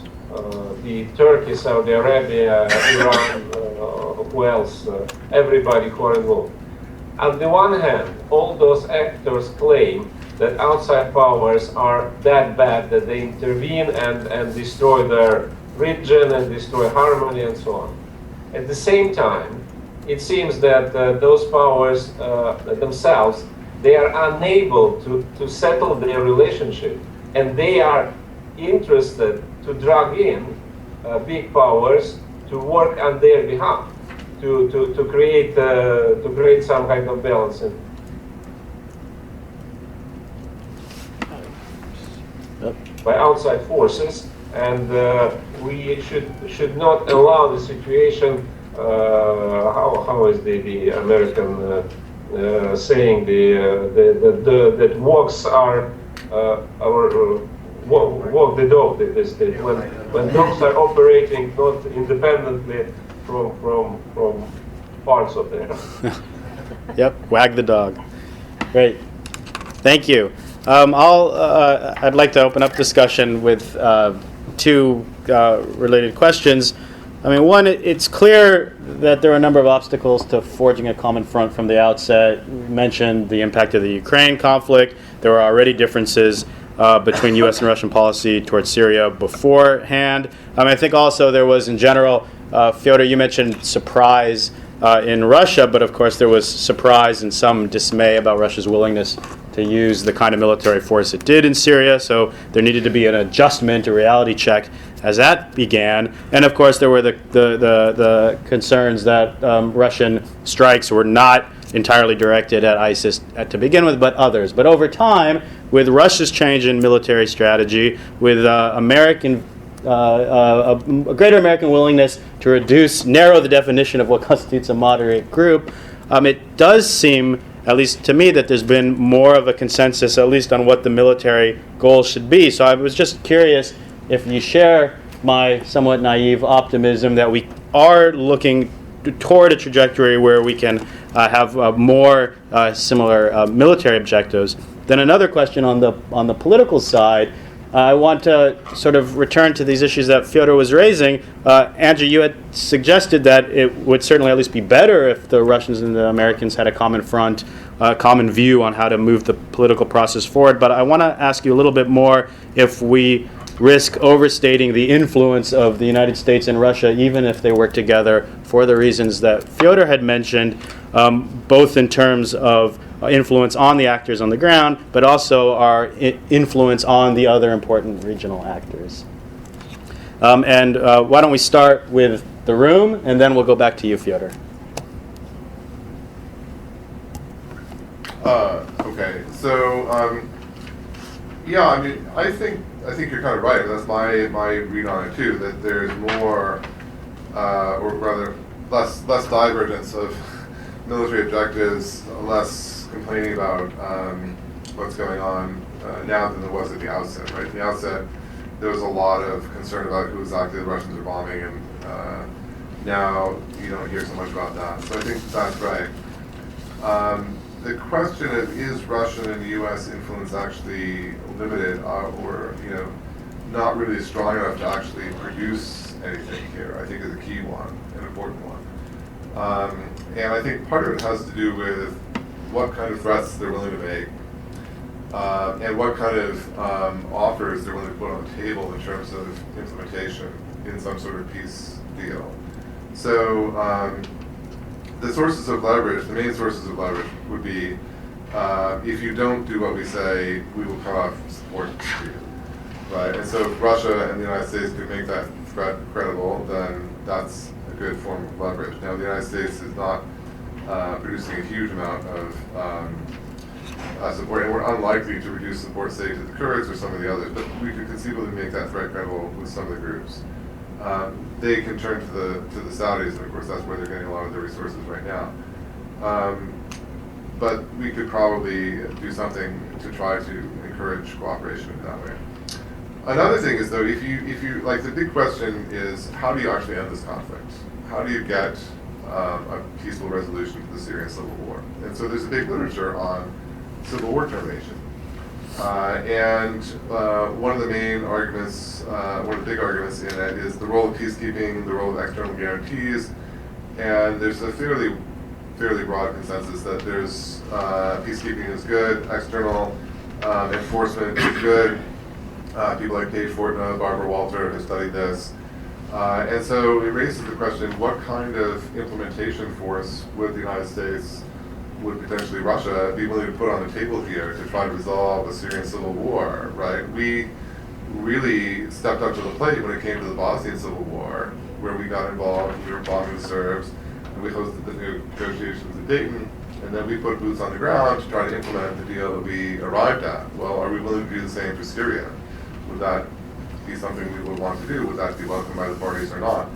The Turkey, Saudi Arabia, Iran, who else? Everybody who are involved. On the one hand, all those actors claim that outside powers are that bad that they intervene and destroy their region and destroy harmony and so on. At the same time, it seems that those powers themselves, they are unable to settle their relationship, and they are interested to drag in big powers to work on their behalf, to create some kind of balance. By outside forces, and we should not allow the situation. How is the American saying that walks are walk the dog? When dogs are operating not independently from parts of them. Yep, wag the dog. Great, thank you. I'd like to open up discussion with two related questions. I mean, one, it's clear that there are a number of obstacles to forging a common front from the outset. You mentioned the impact of the Ukraine conflict. There were already differences between U.S. and Russian policy towards Syria beforehand. I think also there was, in general, Fyodor, you mentioned surprise in Russia, but of course there was surprise and some dismay about Russia's willingness to use the kind of military force it did in Syria, so there needed to be an adjustment, a reality check as that began. And of course there were the concerns that Russian strikes were not entirely directed at ISIS to begin with, but others. But over time, with Russia's change in military strategy, with a greater American willingness to narrow the definition of what constitutes a moderate group, it does seem, at least to me, that there's been more of a consensus, at least on what the military goals should be. So I was just curious if you share my somewhat naive optimism that we are looking toward a trajectory where we can have more similar military objectives. Then another question on the political side. I want to sort of return to these issues that Fyodor was raising. Andrew, you had suggested that it would certainly at least be better if the Russians and the Americans had a common front, a common view on how to move the political process forward. But I want to ask you a little bit more if we risk overstating the influence of the United States and Russia, even if they work together, for the reasons that Fyodor had mentioned, both in terms of influence on the actors on the ground, but also our influence on the other important regional actors. And why don't we start with the room, and then we'll go back to you, Fyodor. Okay, so yeah, I mean, I think you're kind of right. That's my read on it too. That there's more, or rather, less divergence of military objectives, less complaining about what's going on now than there was at the outset. Right, at the outset, there was a lot of concern about who exactly the Russians are bombing, and now you don't hear so much about that. So I think that's right. The question is Russian and U.S. influence actually limited, or not really strong enough to actually produce anything here? I think is a key one, an important one. And I think part of it has to do with what kind of threats they're willing to make. and what kind of offers they're willing to put on the table in terms of implementation in some sort of peace deal. So the sources of leverage, the main sources of leverage would be if you don't do what we say, we will cut off support to you, right? And so if Russia and the United States could make that threat credible, then that's a good form of leverage. Now, the United States is not producing a huge amount of support, and we're unlikely to reduce support, say, to the Kurds or some of the others, but we could conceivably make that threat credible with some of the groups. They can turn to the Saudis, and of course that's where they're getting a lot of their resources right now. But we could probably do something to try to encourage cooperation in that way. Another thing is, though, if you like, the big question is, how do you actually end this conflict? How do you get a peaceful resolution to the Syrian civil war? And so there's a big literature on civil war termination. And one of the main arguments, one of the big arguments in it is the role of peacekeeping, the role of external guarantees, and there's a fairly broad consensus that there's peacekeeping is good, external enforcement is good. People like Paige Fortna, Barbara Walter have studied this. And so it raises the question, what kind of implementation force would the United States, would potentially Russia, be willing to put on the table here to try to resolve a Syrian civil war, right? We really stepped up to the plate when it came to the Bosnian civil war, where we got involved, we were bombing the Serbs, and we hosted the negotiations at Dayton, and then we put boots on the ground to try to implement the deal that we arrived at. Well, are we willing to do the same for Syria? Would that be something we would want to do? Would that be welcomed by the parties or not?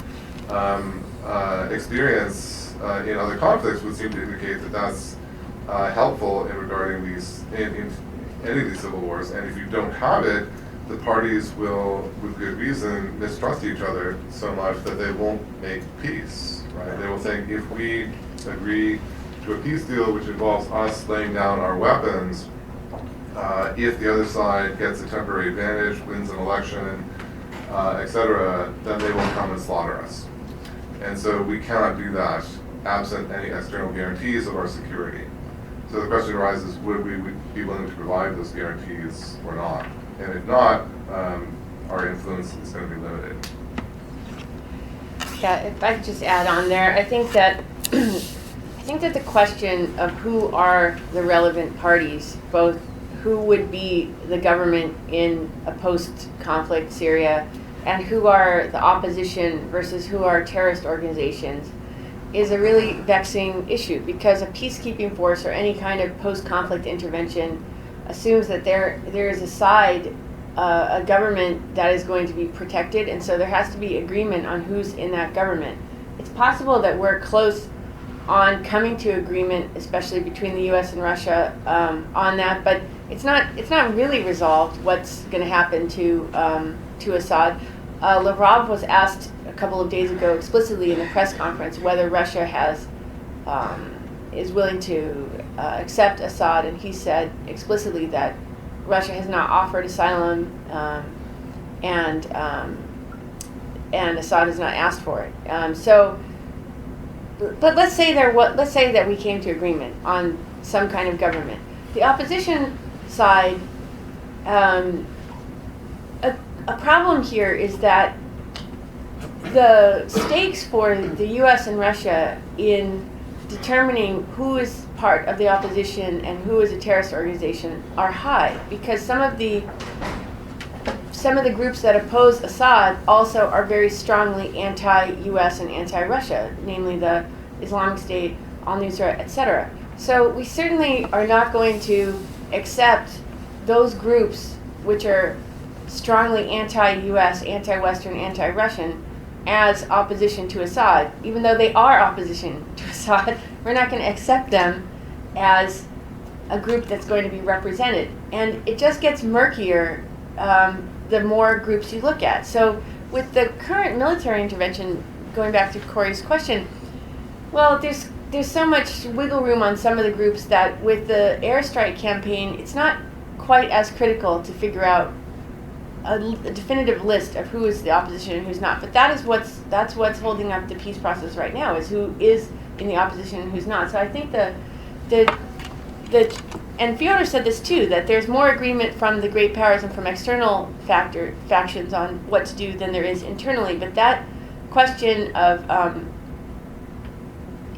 Experience in other conflicts would seem to indicate that that's helpful in regarding these, in any of these civil wars. And if you don't have it, the parties will, with good reason, mistrust each other so much that they won't make peace. Right? They will think, if we agree to a peace deal which involves us laying down our weapons, if the other side gets a temporary advantage, wins an election, etc., then they will come and slaughter us. And so we cannot do that absent any external guarantees of our security. So the question arises, would we be willing to provide those guarantees or not? And if not, our influence is going to be limited. Yeah, if I could just add on there, I think that the question of who are the relevant parties, both who would be the government in a post-conflict Syria and who are the opposition versus who are terrorist organizations, is a really vexing issue, because a peacekeeping force or any kind of post-conflict intervention assumes that there is a side, a government that is going to be protected, and so there has to be agreement on who's in that government. It's possible that we're close on coming to agreement, especially between the U.S. and Russia, on that, but it's not really resolved what's going to happen to Assad. Lavrov was asked a couple of days ago explicitly in the press conference whether Russia is willing to accept Assad, and he said explicitly that Russia has not offered asylum, and Assad has not asked for it. But let's say that we came to agreement on some kind of government. The opposition side, a problem here is that the stakes for the U.S. and Russia in determining who is part of the opposition and who is a terrorist organization are high, because some of the groups that oppose Assad also are very strongly anti-U.S. and anti-Russia, namely the Islamic State, al-Nusra, etc. So we certainly are not going to accept those groups which are strongly anti-U.S., anti-Western, anti-Russian as opposition to Assad. Even though they are opposition to Assad, we're not going to accept them as a group that's going to be represented. And it just gets murkier the more groups you look at. So with the current military intervention, going back to Cory's question, well, there's so much wiggle room on some of the groups that with the airstrike campaign, it's not quite as critical to figure out a definitive list of who is the opposition and who's not. But that's what's holding up the peace process right now, is who is in the opposition and who's not. So I think the and Fyodor said this too, that there's more agreement from the great powers and from external factions on what to do than there is internally. But that question of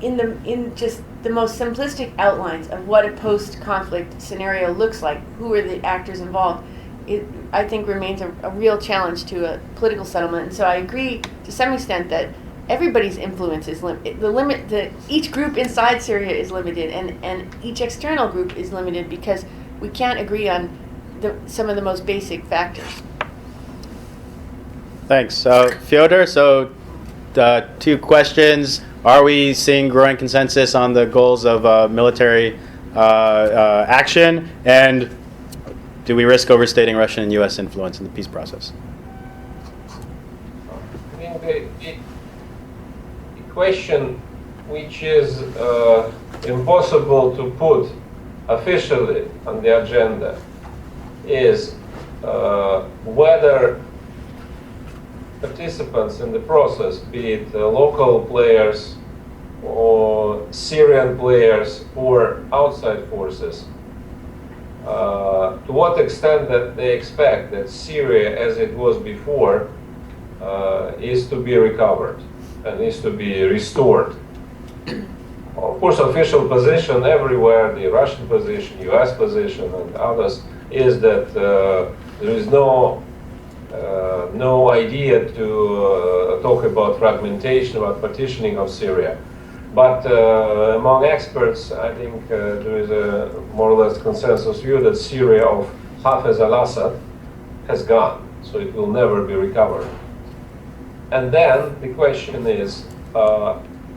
in just the most simplistic outlines of what a post-conflict scenario looks like, who are the actors involved, it, I think, remains a real challenge to a political settlement. And so I agree to some extent that everybody's influence is each group inside Syria is limited, and each external group is limited because we can't agree on some of the most basic factors. Thanks. Fyodor, two questions. Are we seeing growing consensus on the goals of military action? And do we risk overstating Russian and U.S. influence in the peace process? I mean, the question which is impossible to put officially on the agenda is whether participants in the process, be it local players or Syrian players or outside forces, to what extent that they expect that Syria, as it was before, is to be recovered and is to be restored. Of course, official position everywhere, the Russian position, US position, and others, is that there is no idea to talk about fragmentation, about partitioning of Syria. But among experts, I think there is a more or less consensus view that Syria of Hafez al-Assad has gone, so it will never be recovered. And then the question is,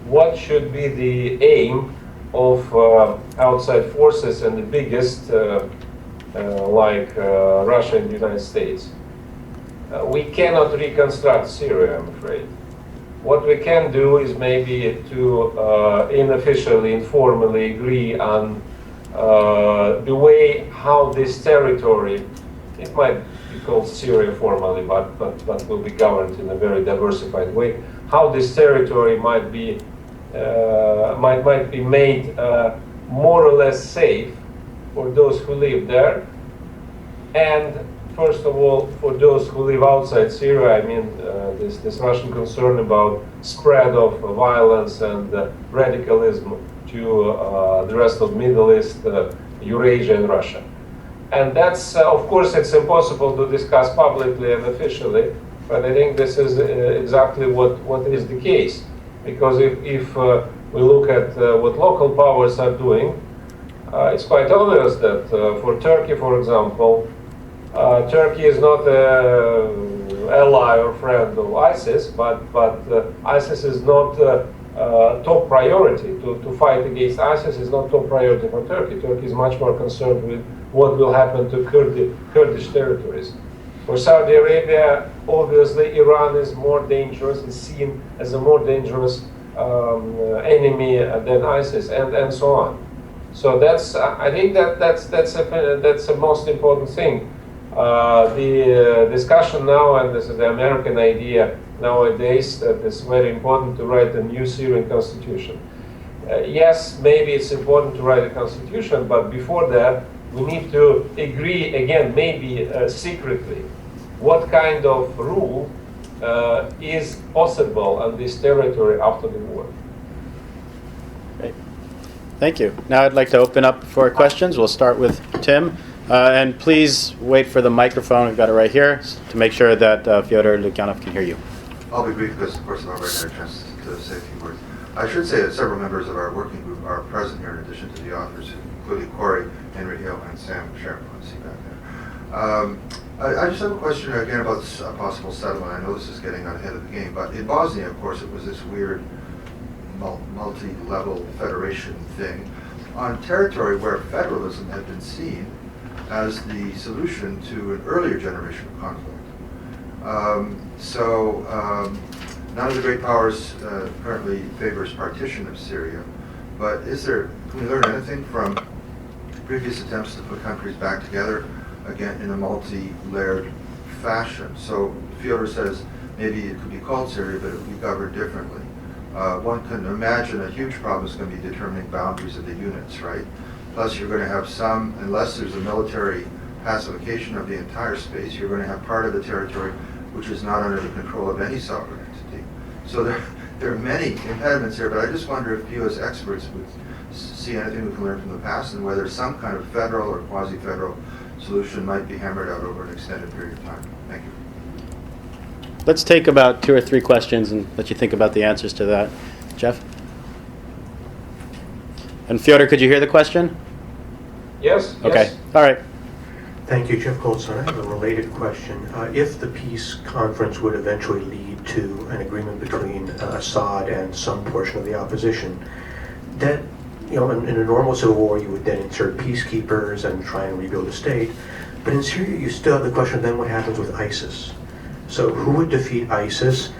what should be the aim of outside forces and the biggest, like Russia and the United States? We cannot reconstruct Syria, I'm afraid. What we can do is maybe to unofficially, informally agree on the way how this territory, it might be called Syria formally, but will be governed in a very diversified way, how this territory might be made more or less safe for those who live there, and first of all, for those who live outside Syria. I mean, this Russian concern about spread of violence and radicalism to the rest of Middle East, Eurasia, and Russia. And that's, of course, it's impossible to discuss publicly and officially, but I think this is exactly what is the case. Because if we look at what local powers are doing, it's quite obvious that for Turkey, for example, Turkey is not an ally or friend of ISIS, but ISIS is not top priority. To fight against ISIS is not top priority for Turkey. Turkey is much more concerned with what will happen to Kurdish territories. For Saudi Arabia, obviously, Iran is more dangerous, is seen as a more dangerous enemy than ISIS, and so on. So that's, I think that's the most important thing. The discussion now, and this is the American idea nowadays, that it's very important to write a new Syrian constitution. Yes, maybe it's important to write a constitution, but before that, we need to agree again, maybe secretly, what kind of rule is possible on this territory after the war. Great. Thank you. Now I'd like to open up for questions. We'll start with Tim. And please wait for the microphone. We've got it right here to make sure that Fyodor Lukyanov can hear you. I'll be brief because, of course, I've already had a chance to say a few words. I should say that several members of our working group are present here in addition to the authors, including Cory, Henry Hill, and Sam Sharon. I see back there. I just have a question again about a possible settlement. I know this is getting ahead of the game, but in Bosnia, of course, it was this weird multi-level federation thing on territory where federalism had been seen as the solution to an earlier generation of conflict. None of the great powers currently favors partition of Syria, but can we learn anything from previous attempts to put countries back together, again, in a multi-layered fashion? So Fyodor says maybe it could be called Syria, but it would be governed differently. One can imagine a huge problem is going to be determining boundaries of the units, right? Plus, you're going to have some, unless there's a military pacification of the entire space, you're going to have part of the territory which is not under the control of any sovereign entity. So there are many impediments here, but I just wonder if you as experts would see anything we can learn from the past and whether some kind of federal or quasi-federal solution might be hammered out over an extended period of time. Thank you. Let's take about 2 or 3 questions and let you think about the answers to that. Jeff? And Fyodor, could you hear the question? Yes. Okay. Yes. All right. Thank you, Jeff Colton. I have a related question. If the peace conference would eventually lead to an agreement between Assad and some portion of the opposition, that, in a normal civil war, you would then insert peacekeepers and try and rebuild the state. But in Syria, you still have the question, then what happens with ISIS? So who would defeat ISIS?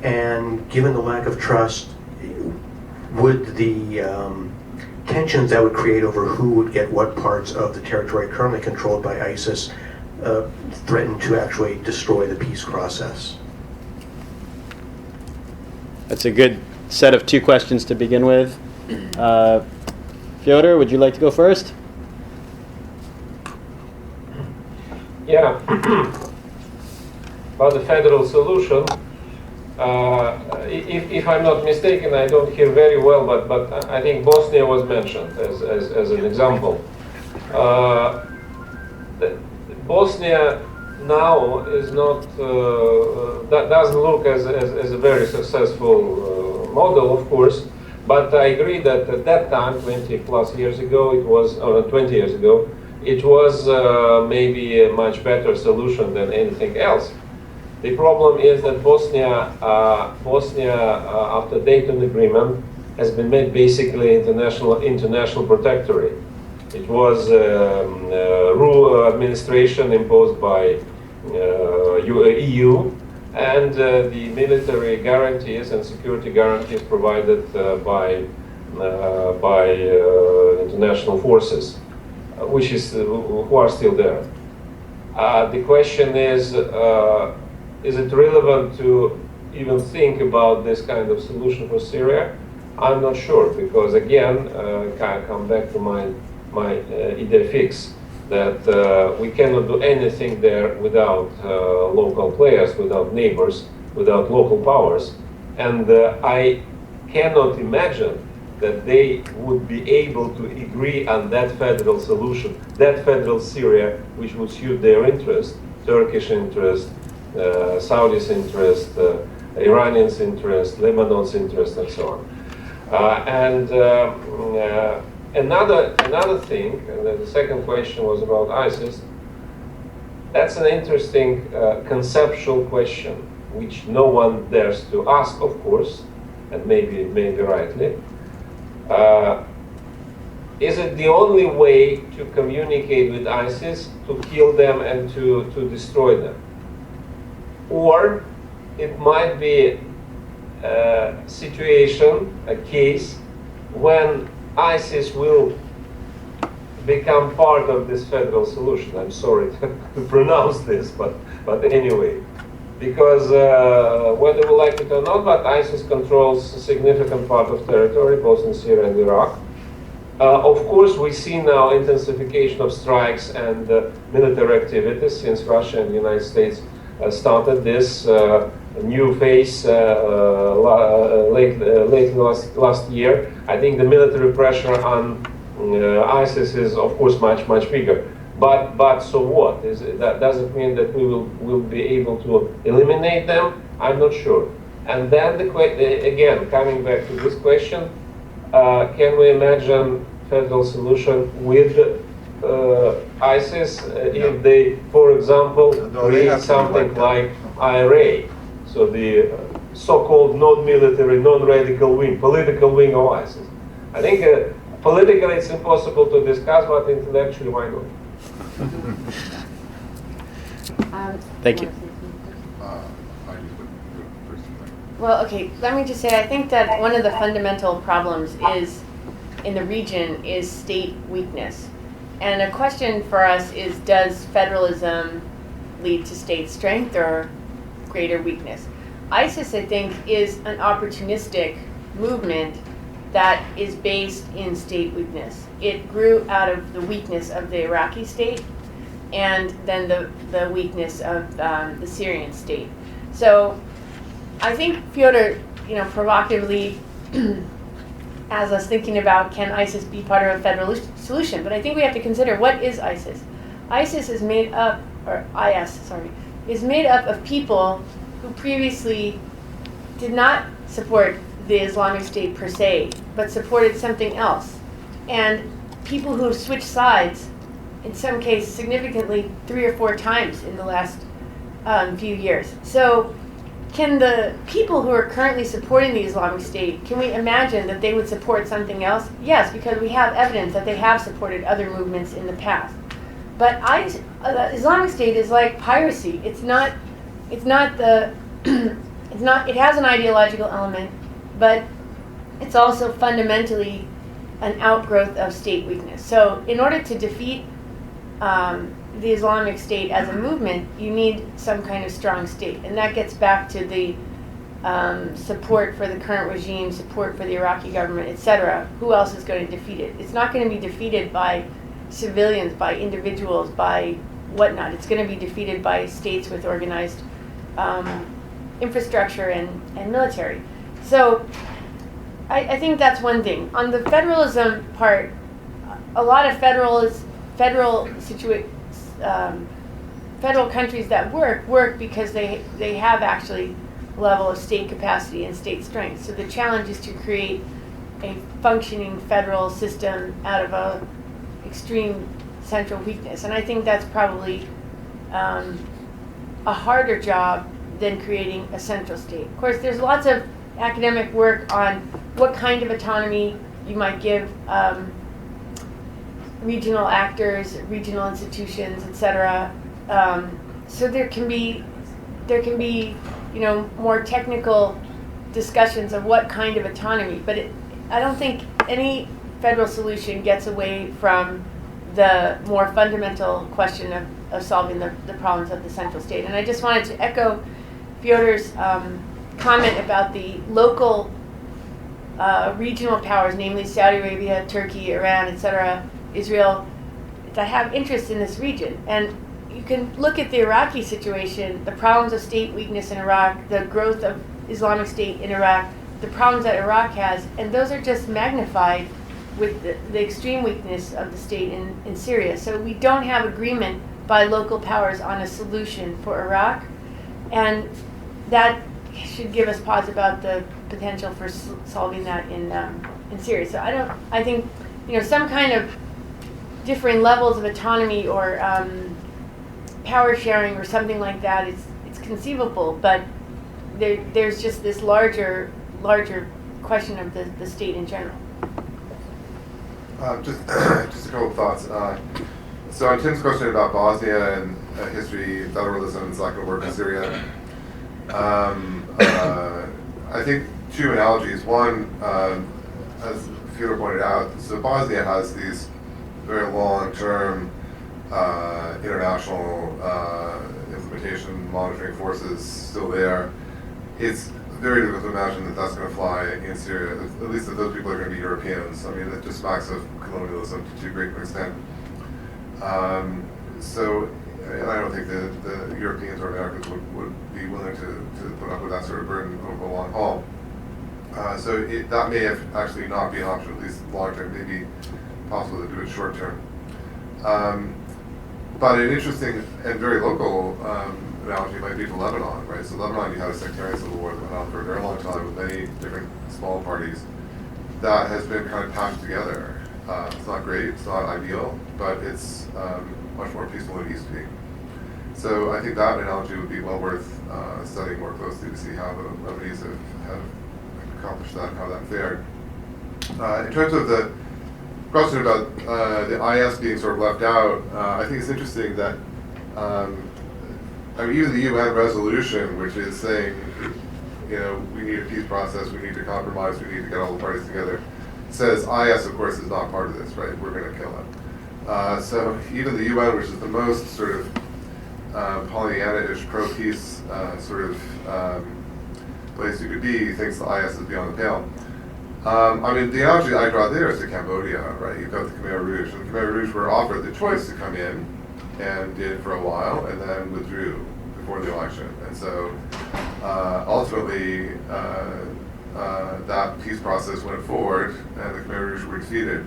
And given the lack of trust, would the tensions that would create over who would get what parts of the territory currently controlled by ISIS threaten to actually destroy the peace process? That's a good set of 2 questions to begin with. Fyodor, would you like to go first? Yeah. About the federal solution, if I'm not mistaken, I don't hear very well, but I think Bosnia was mentioned as an example. Bosnia now is not, that doesn't look as a very successful model, of course, but I agree that at that time, 20 plus years ago, it was, or 20 years ago, it was maybe a much better solution than anything else. The problem is that Bosnia, after Dayton Agreement, has been made basically international protectorate. It was rule administration imposed by EU, and the military guarantees and security guarantees provided by international forces, who are still there. The question is it relevant to even think about this kind of solution for Syria? I'm not sure, because again, I come back to my idea fix, that we cannot do anything there without local players, without neighbors, without local powers. And I cannot imagine that they would be able to agree on that federal solution, that federal Syria, which would suit their interest, Turkish interest, Saudi's interest, Iranians' interest, Lebanon's interest, and so on. Another thing, and the second question was about ISIS. That's an interesting conceptual question, which no one dares to ask, of course, and maybe rightly. Is it the only way to communicate with ISIS, to kill them and to destroy them? Or it might be a situation, a case, when ISIS will become part of this federal solution. I'm sorry to pronounce this, but anyway. Because whether we like it or not, but ISIS controls a significant part of territory, both in Syria and Iraq. Of course, we see now intensification of strikes and military activities since Russia and the United States started this new phase late last year. I think the military pressure on ISIS is, of course, much bigger. But so what? Does it mean that we will be able to eliminate them? I'm not sure. And then again, coming back to this question, can we imagine federal solution with ISIS if they, for example, create something like IRA, so the so-called non-military, non-radical wing, political wing of ISIS? I think politically it's impossible to discuss, but intellectually, why not? Thank you. Well, okay, let me just say, I think that one of the fundamental problems is in the region is state weakness. And a question for us is, does federalism lead to state strength or greater weakness? ISIS, I think, is an opportunistic movement that is based in state weakness. It grew out of the weakness of the Iraqi state and then the weakness of the Syrian state. So I think Fyodor, provocatively has us thinking about, can ISIS be part of a federal solution? But I think we have to consider, what is ISIS? ISIS is made up, or IS, sorry, is made up of people who previously did not support the Islamic State per se, but supported something else. And people who have switched sides, in some cases significantly 3 or 4 times in the last few years. So can the people who are currently supporting the Islamic State, can we imagine that they would support something else? Yes, because we have evidence that they have supported other movements in the past. But the Islamic State is like piracy. It has an ideological element, but it's also fundamentally an outgrowth of state weakness. So in order to defeat the Islamic State as a movement, you need some kind of strong state. And that gets back to the support for the current regime, support for the Iraqi government, etc. Who else is going to defeat it? It's not going to be defeated by civilians, by individuals, by whatnot. It's going to be defeated by states with organized infrastructure and military. So I think that's one thing. On the federalism part, a lot of federal countries that work because they have actually a level of state capacity and state strength. So the challenge is to create a functioning federal system out of a extreme central weakness. And I think that's probably a harder job than creating a central state. Of course, there's lots of academic work on what kind of autonomy you might give regional actors, regional institutions, etc. So there can be more technical discussions of what kind of autonomy, but I don't think any federal solution gets away from the more fundamental question of solving the problems of the central state. And I just wanted to echo Fyodor's comment about the local regional powers, namely Saudi Arabia, Turkey, Iran, etc., Israel, that have interest in this region. And you can look at the Iraqi situation, the problems of state weakness in Iraq, the growth of Islamic State in Iraq, the problems that Iraq has, and those are just magnified with the extreme weakness of the state in Syria. So we don't have agreement by local powers on a solution for Iraq, and that should give us pause about the potential for solving that in Syria. So I think some kind of differing levels of autonomy or power sharing or something like that, it's conceivable, but there's just this larger question of the state in general. Just a couple of thoughts. So on Tim's question about Bosnia and history, federalism is not going to work in Syria. I think 2 analogies. One, as Fyodor pointed out, so Bosnia has these very long-term international implementation monitoring forces still there. It's very difficult to imagine that that's going to fly in Syria, at least that those people are going to be Europeans. I mean, it just smacks of colonialism to too great an extent. So I don't think the Europeans or Americans would be willing to put up with that sort of burden over the long haul. So that may have actually not be an option, at least long term, maybe possible to do it short term. But an interesting and very local analogy might be to Lebanon, right? So Lebanon, you had a sectarian civil war that went on for a very long time with many different small parties that has been kind of patched together. It's not great, it's not ideal, but it's much more peaceful than it used to be. So I think that analogy would be well worth studying more closely to see how the Lebanese have accomplished that and how that fared. In terms of the question about the IS being sort of left out, I think it's interesting that even the UN resolution, which is saying, we need a peace process, we need to compromise, we need to get all the parties together, says IS, of course, is not part of this, right? We're going to kill it. So even the UN, which is the most sort of Pollyanna-ish pro-peace sort of place you could be, thinks the IS is beyond the pale. I mean, the analogy I draw there is to Cambodia, right? You've got the Khmer Rouge. And the Khmer Rouge were offered the choice to come in and did for a while and then withdrew before the election. And so ultimately, that peace process went forward and the Khmer Rouge were defeated.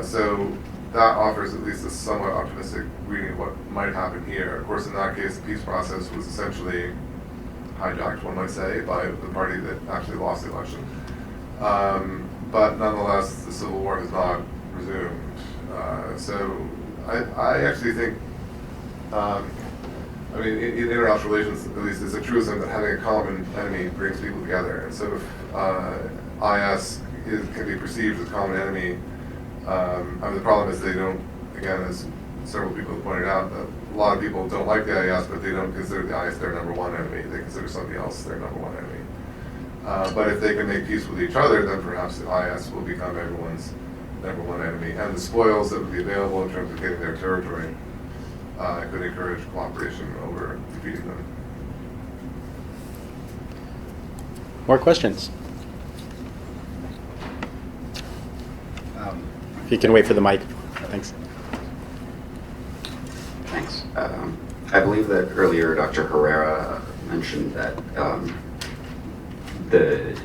So that offers at least a somewhat optimistic reading of what might happen here. Of course, in that case, the peace process was essentially hijacked, one might say, by the party that actually lost the election. But nonetheless, the civil war has not resumed. So I actually think, I mean, in international relations, at least, it's a truism that having a common enemy brings people together. And so if IS can be perceived as a common enemy, I mean, the problem is they don't, again, as several people have pointed out, a lot of people don't like the IS, but they don't consider the IS their number one enemy. They consider somebody else their number one enemy. But if they can make peace with each other, then perhaps the IS will become everyone's number one enemy. And the spoils that would be available in terms of getting their territory could encourage cooperation over defeating them. More questions? If you can wait for the mic. Thanks. Thanks. I believe that earlier Dr. Herrera mentioned that the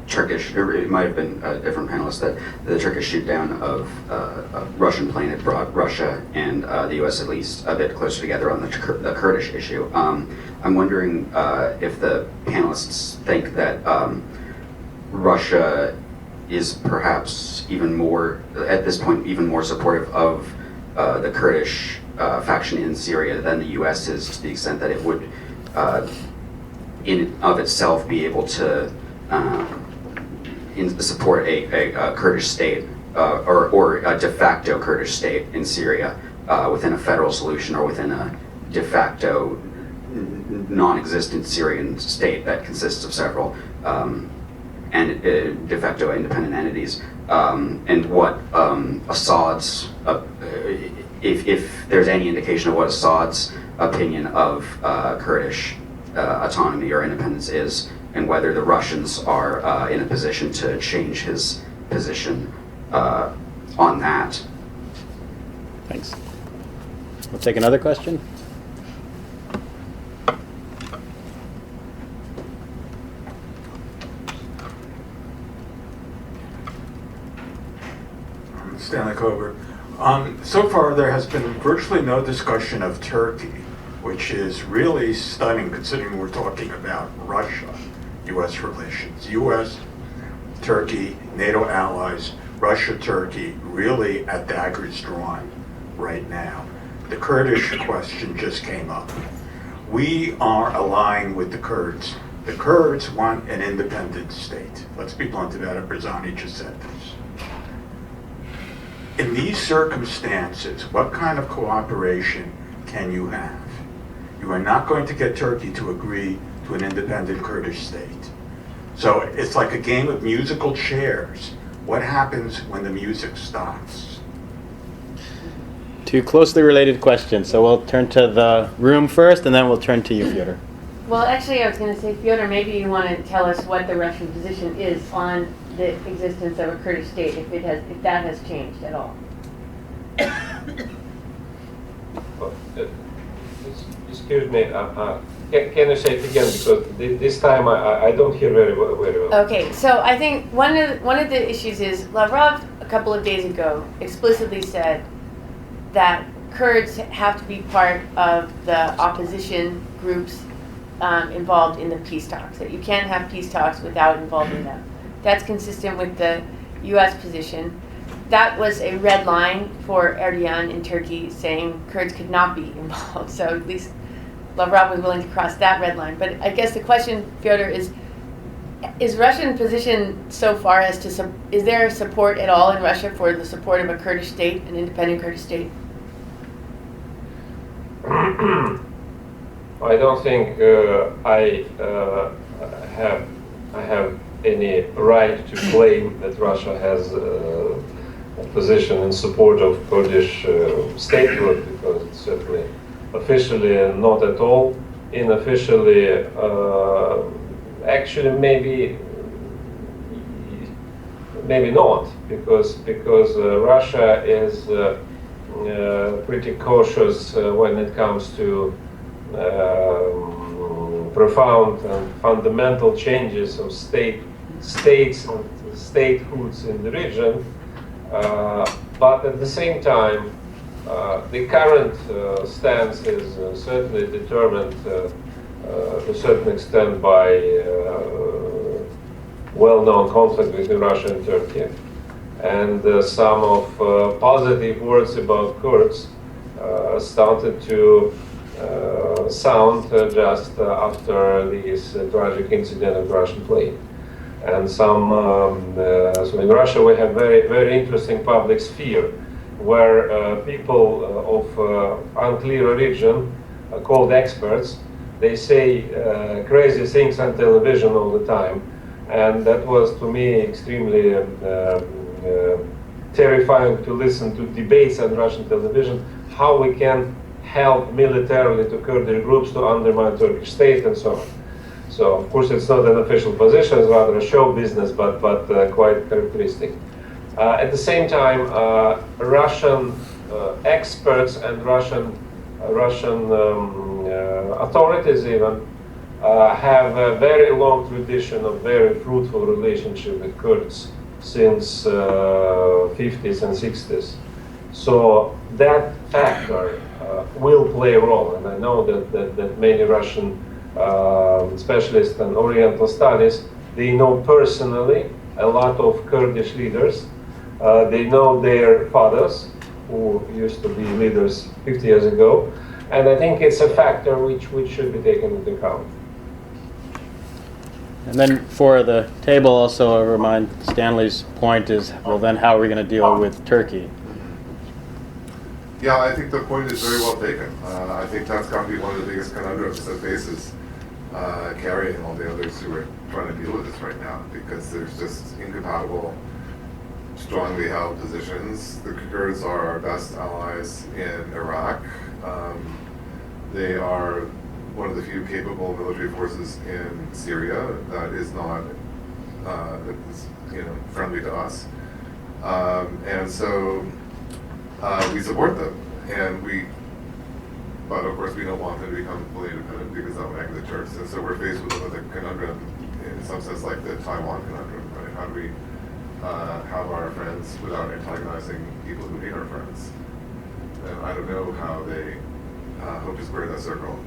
Turkish, or it might have been a different panelist, that the Turkish shoot down of a Russian plane had brought Russia and the U.S. at least a bit closer together on the Kurdish issue. I'm wondering if the panelists think that Russia is perhaps even more, at this point, even more supportive of the Kurdish faction in Syria than the U.S. is, to the extent that it would, in and of itself, be able to support a Kurdish state or a de facto Kurdish state in Syria within a federal solution or within a de facto non-existent Syrian state that consists of several and de facto independent entities, and what Assad's, if there's any indication of what Assad's opinion of Kurdish autonomy or independence is, and whether the Russians are in a position to change his position on that. Thanks. We'll take another question. Stanley Coburn. So far, there has been virtually no discussion of Turkey, which is really stunning considering we're talking about Russia-U.S. relations. U.S., Turkey, NATO allies, Russia, Turkey, really at daggers drawn right now. The Kurdish question just came up. We are allying with the Kurds. The Kurds want an independent state. Let's be blunt about it. Barzani just said this. In these circumstances, what kind of cooperation can you have? You are not going to get Turkey to agree to an independent Kurdish state. So it's like a game of musical chairs. What happens when the music stops? Two closely related questions. So we'll turn to the room first, and then we'll turn to you, Fyodor. Well, actually, I was going to say, Fyodor, maybe you want to tell us what the Russian position is on the existence of a Kurdish state, if that has changed at all. Excuse me. Can you say it again, because this time I don't hear very well. Okay, so I think one of the issues is Lavrov a couple of days ago explicitly said that Kurds have to be part of the opposition groups involved in the peace talks. That you can't have peace talks without involving them. That's consistent with the U.S. position. That was a red line for Erdogan in Turkey, saying Kurds could not be involved. So at least Lavrov was willing to cross that red line. But I guess the question, Fyodor, is Russian position so far as to, is there support at all in Russia for the support of a Kurdish state, an independent Kurdish state? I don't think I have any right to claim that Russia has a position in support of Kurdish statehood, because it's certainly officially not at all. Unofficially, actually maybe maybe not, because Russia is pretty cautious when it comes to profound and fundamental changes of states and statehoods in the region. But at the same time, the current stance is certainly determined to a certain extent by well-known conflict between Russia and Turkey. And some of positive words about Kurds started to sound just after this tragic incident of Russian plane. And so in Russia we have very interesting public sphere where people of unclear origin, called experts, they say crazy things on television all the time. And that was to me extremely terrifying to listen to debates on Russian television, how we can help militarily to Kurdish groups to undermine Turkish state and so on. So of course it's not an official position, it's rather a show business, but quite characteristic. At the same time, Russian experts and Russian authorities even have a very long tradition of very fruitful relationship with Kurds since 50s and 60s. So that factor will play a role, and I know that many Russian specialists in Oriental studies, they know personally a lot of Kurdish leaders. They know their fathers, who used to be leaders 50 years ago, and I think it's a factor which should be taken into account. And then for the table, also I remind Stanley's point is, well, then how are we going to deal with Turkey? Yeah, I think the point is very well taken. I think that's got to be one of the biggest conundrums that faces Kerry and all the others who are trying to deal with this right now, because there's just incompatible, strongly held positions. The Kurds are our best allies in Iraq. They are one of the few capable military forces in Syria that is not friendly to us, and so we support them, but of course we don't want them to become fully independent because that would anger the Turks, and so we're faced with another conundrum, in some sense like the Taiwan conundrum, right? How do we have our friends without antagonizing people who hate our friends? And I don't know how they hope to square that circle.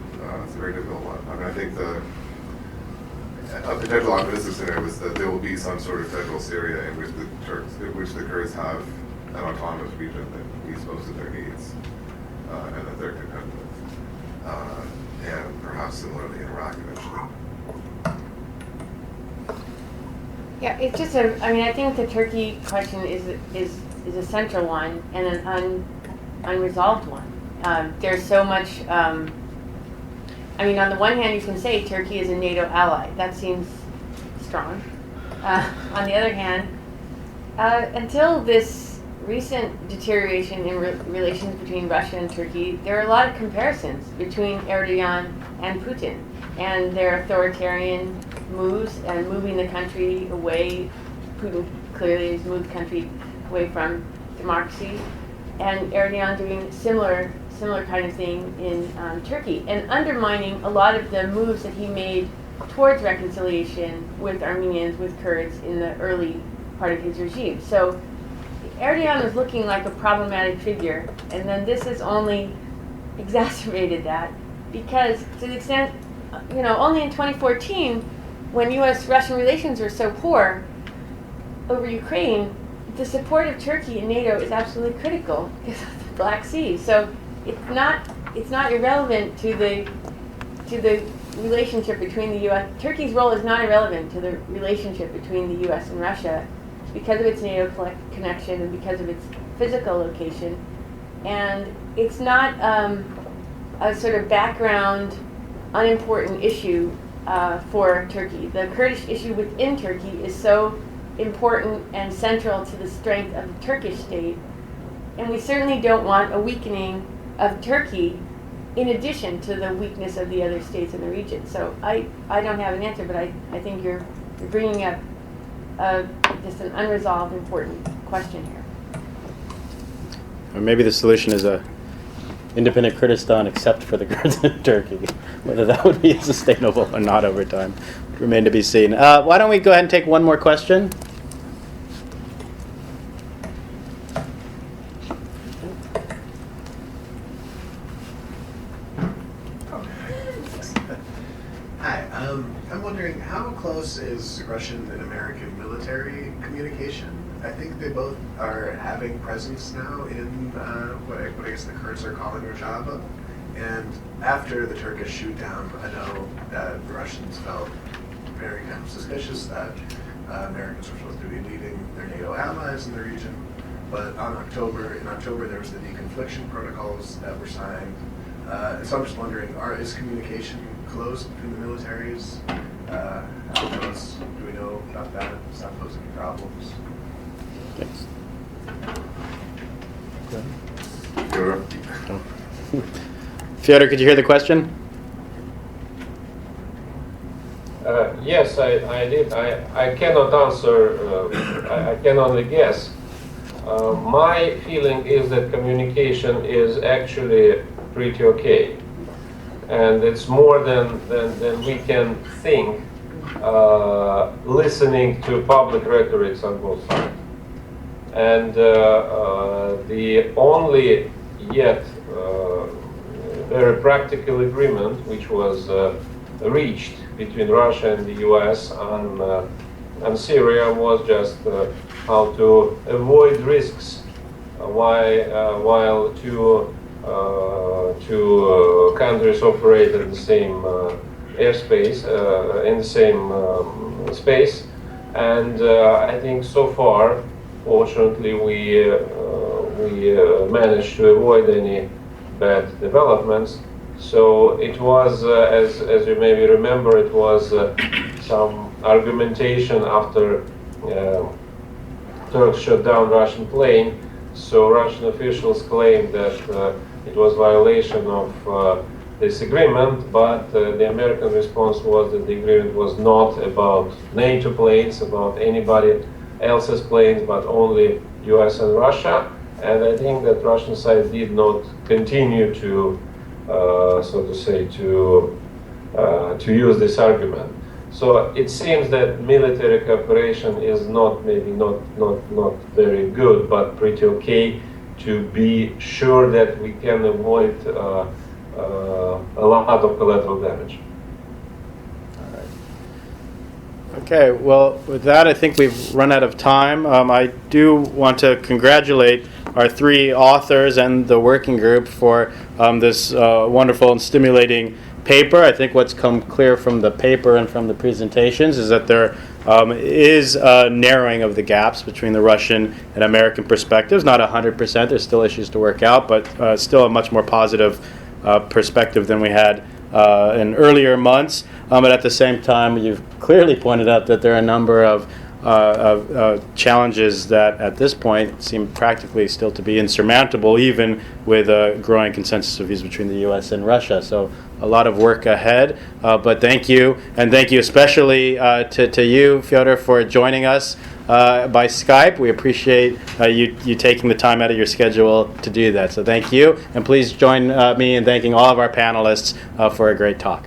It's a very difficult one. I mean, I think a potential optimistic scenario is that there will be some sort of federal Syria in which the Kurds have an autonomous region that meets most of their needs, and that they're content with, and perhaps similarly in Iraq eventually. Yeah, it's just I think the Turkey question is a central one and an unresolved one. There's so much. On the one hand, you can say Turkey is a NATO ally. That seems strong. On the other hand, until this recent deterioration in relations between Russia and Turkey, there are a lot of comparisons between Erdogan and Putin and their authoritarian moves and moving the country away. Putin clearly has moved the country away from democracy, and Erdogan doing similar kind of thing in Turkey, and undermining a lot of the moves that he made towards reconciliation with Armenians, with Kurds in the early part of his regime. So Erdogan was looking like a problematic figure, and then this has only exacerbated that, because to the extent, only in 2014, when U.S.-Russian relations were so poor over Ukraine, the support of Turkey in NATO is absolutely critical because of the Black Sea. So it's not irrelevant to the relationship between the U.S. Turkey's role is not irrelevant to the relationship between the U.S. and Russia because of its NATO connection and because of its physical location. And it's not a sort of background, unimportant issue for Turkey. The Kurdish issue within Turkey is so important and central to the strength of the Turkish state, and we certainly don't want a weakening of Turkey in addition to the weakness of the other states in the region. So I don't have an answer, but I think you're bringing up just an unresolved important question here. Or maybe the solution is a independent Kurdistan except for the Kurds in Turkey. Whether that would be sustainable or not over time would remain to be seen. Why don't we go ahead and take one more question? Hi, I'm wondering how close is Russian and American military communication? I think they both are having presence now in what I guess the Kurds are calling Rojava. And after the Turkish shoot down, I know that the Russians felt very kind of suspicious that Americans were supposed to be leading their NATO allies in the region. But in October there was the deconfliction protocols that were signed. So I'm just wondering, is communication closed between the militaries? How close do we know about that? Does that pose any problems? Thanks. Fyodor, could you hear the question? Yes, I did. I cannot answer. I can only guess. My feeling is that communication is actually pretty okay, and it's more than we can think. Listening to public rhetorics on both sides, and the only yet very practical agreement which was reached between Russia and the U.S. on Syria was just how to avoid risks while two countries operate in the same airspace, in the same space, and I think so far, fortunately, we managed to avoid any bad developments. So it was, as you maybe remember, it was some argumentation after Turks shot down Russian plane. So Russian officials claimed that it was violation of this agreement, but the American response was that the agreement was not about NATO planes, about anybody else's planes, but only US and Russia. And I think that Russian side did not continue to, so to say, to use this argument. So it seems that military cooperation is not very good, but pretty okay to be sure that we can avoid a lot of collateral damage. Okay, well, with that, I think we've run out of time. I do want to congratulate our three authors and the working group for this wonderful and stimulating paper. I think what's come clear from the paper and from the presentations is that there is a narrowing of the gaps between the Russian and American perspectives. Not 100%, there's still issues to work out, but still a much more positive perspective than we had in earlier months. But at the same time, you've clearly pointed out that there are a number of challenges that at this point seem practically still to be insurmountable, even with a growing consensus of views between the U.S. and Russia. So a lot of work ahead. But thank you, and thank you especially to you, Fyodor, for joining us by Skype. We appreciate you taking the time out of your schedule to do that. So thank you, and please join me in thanking all of our panelists for a great talk.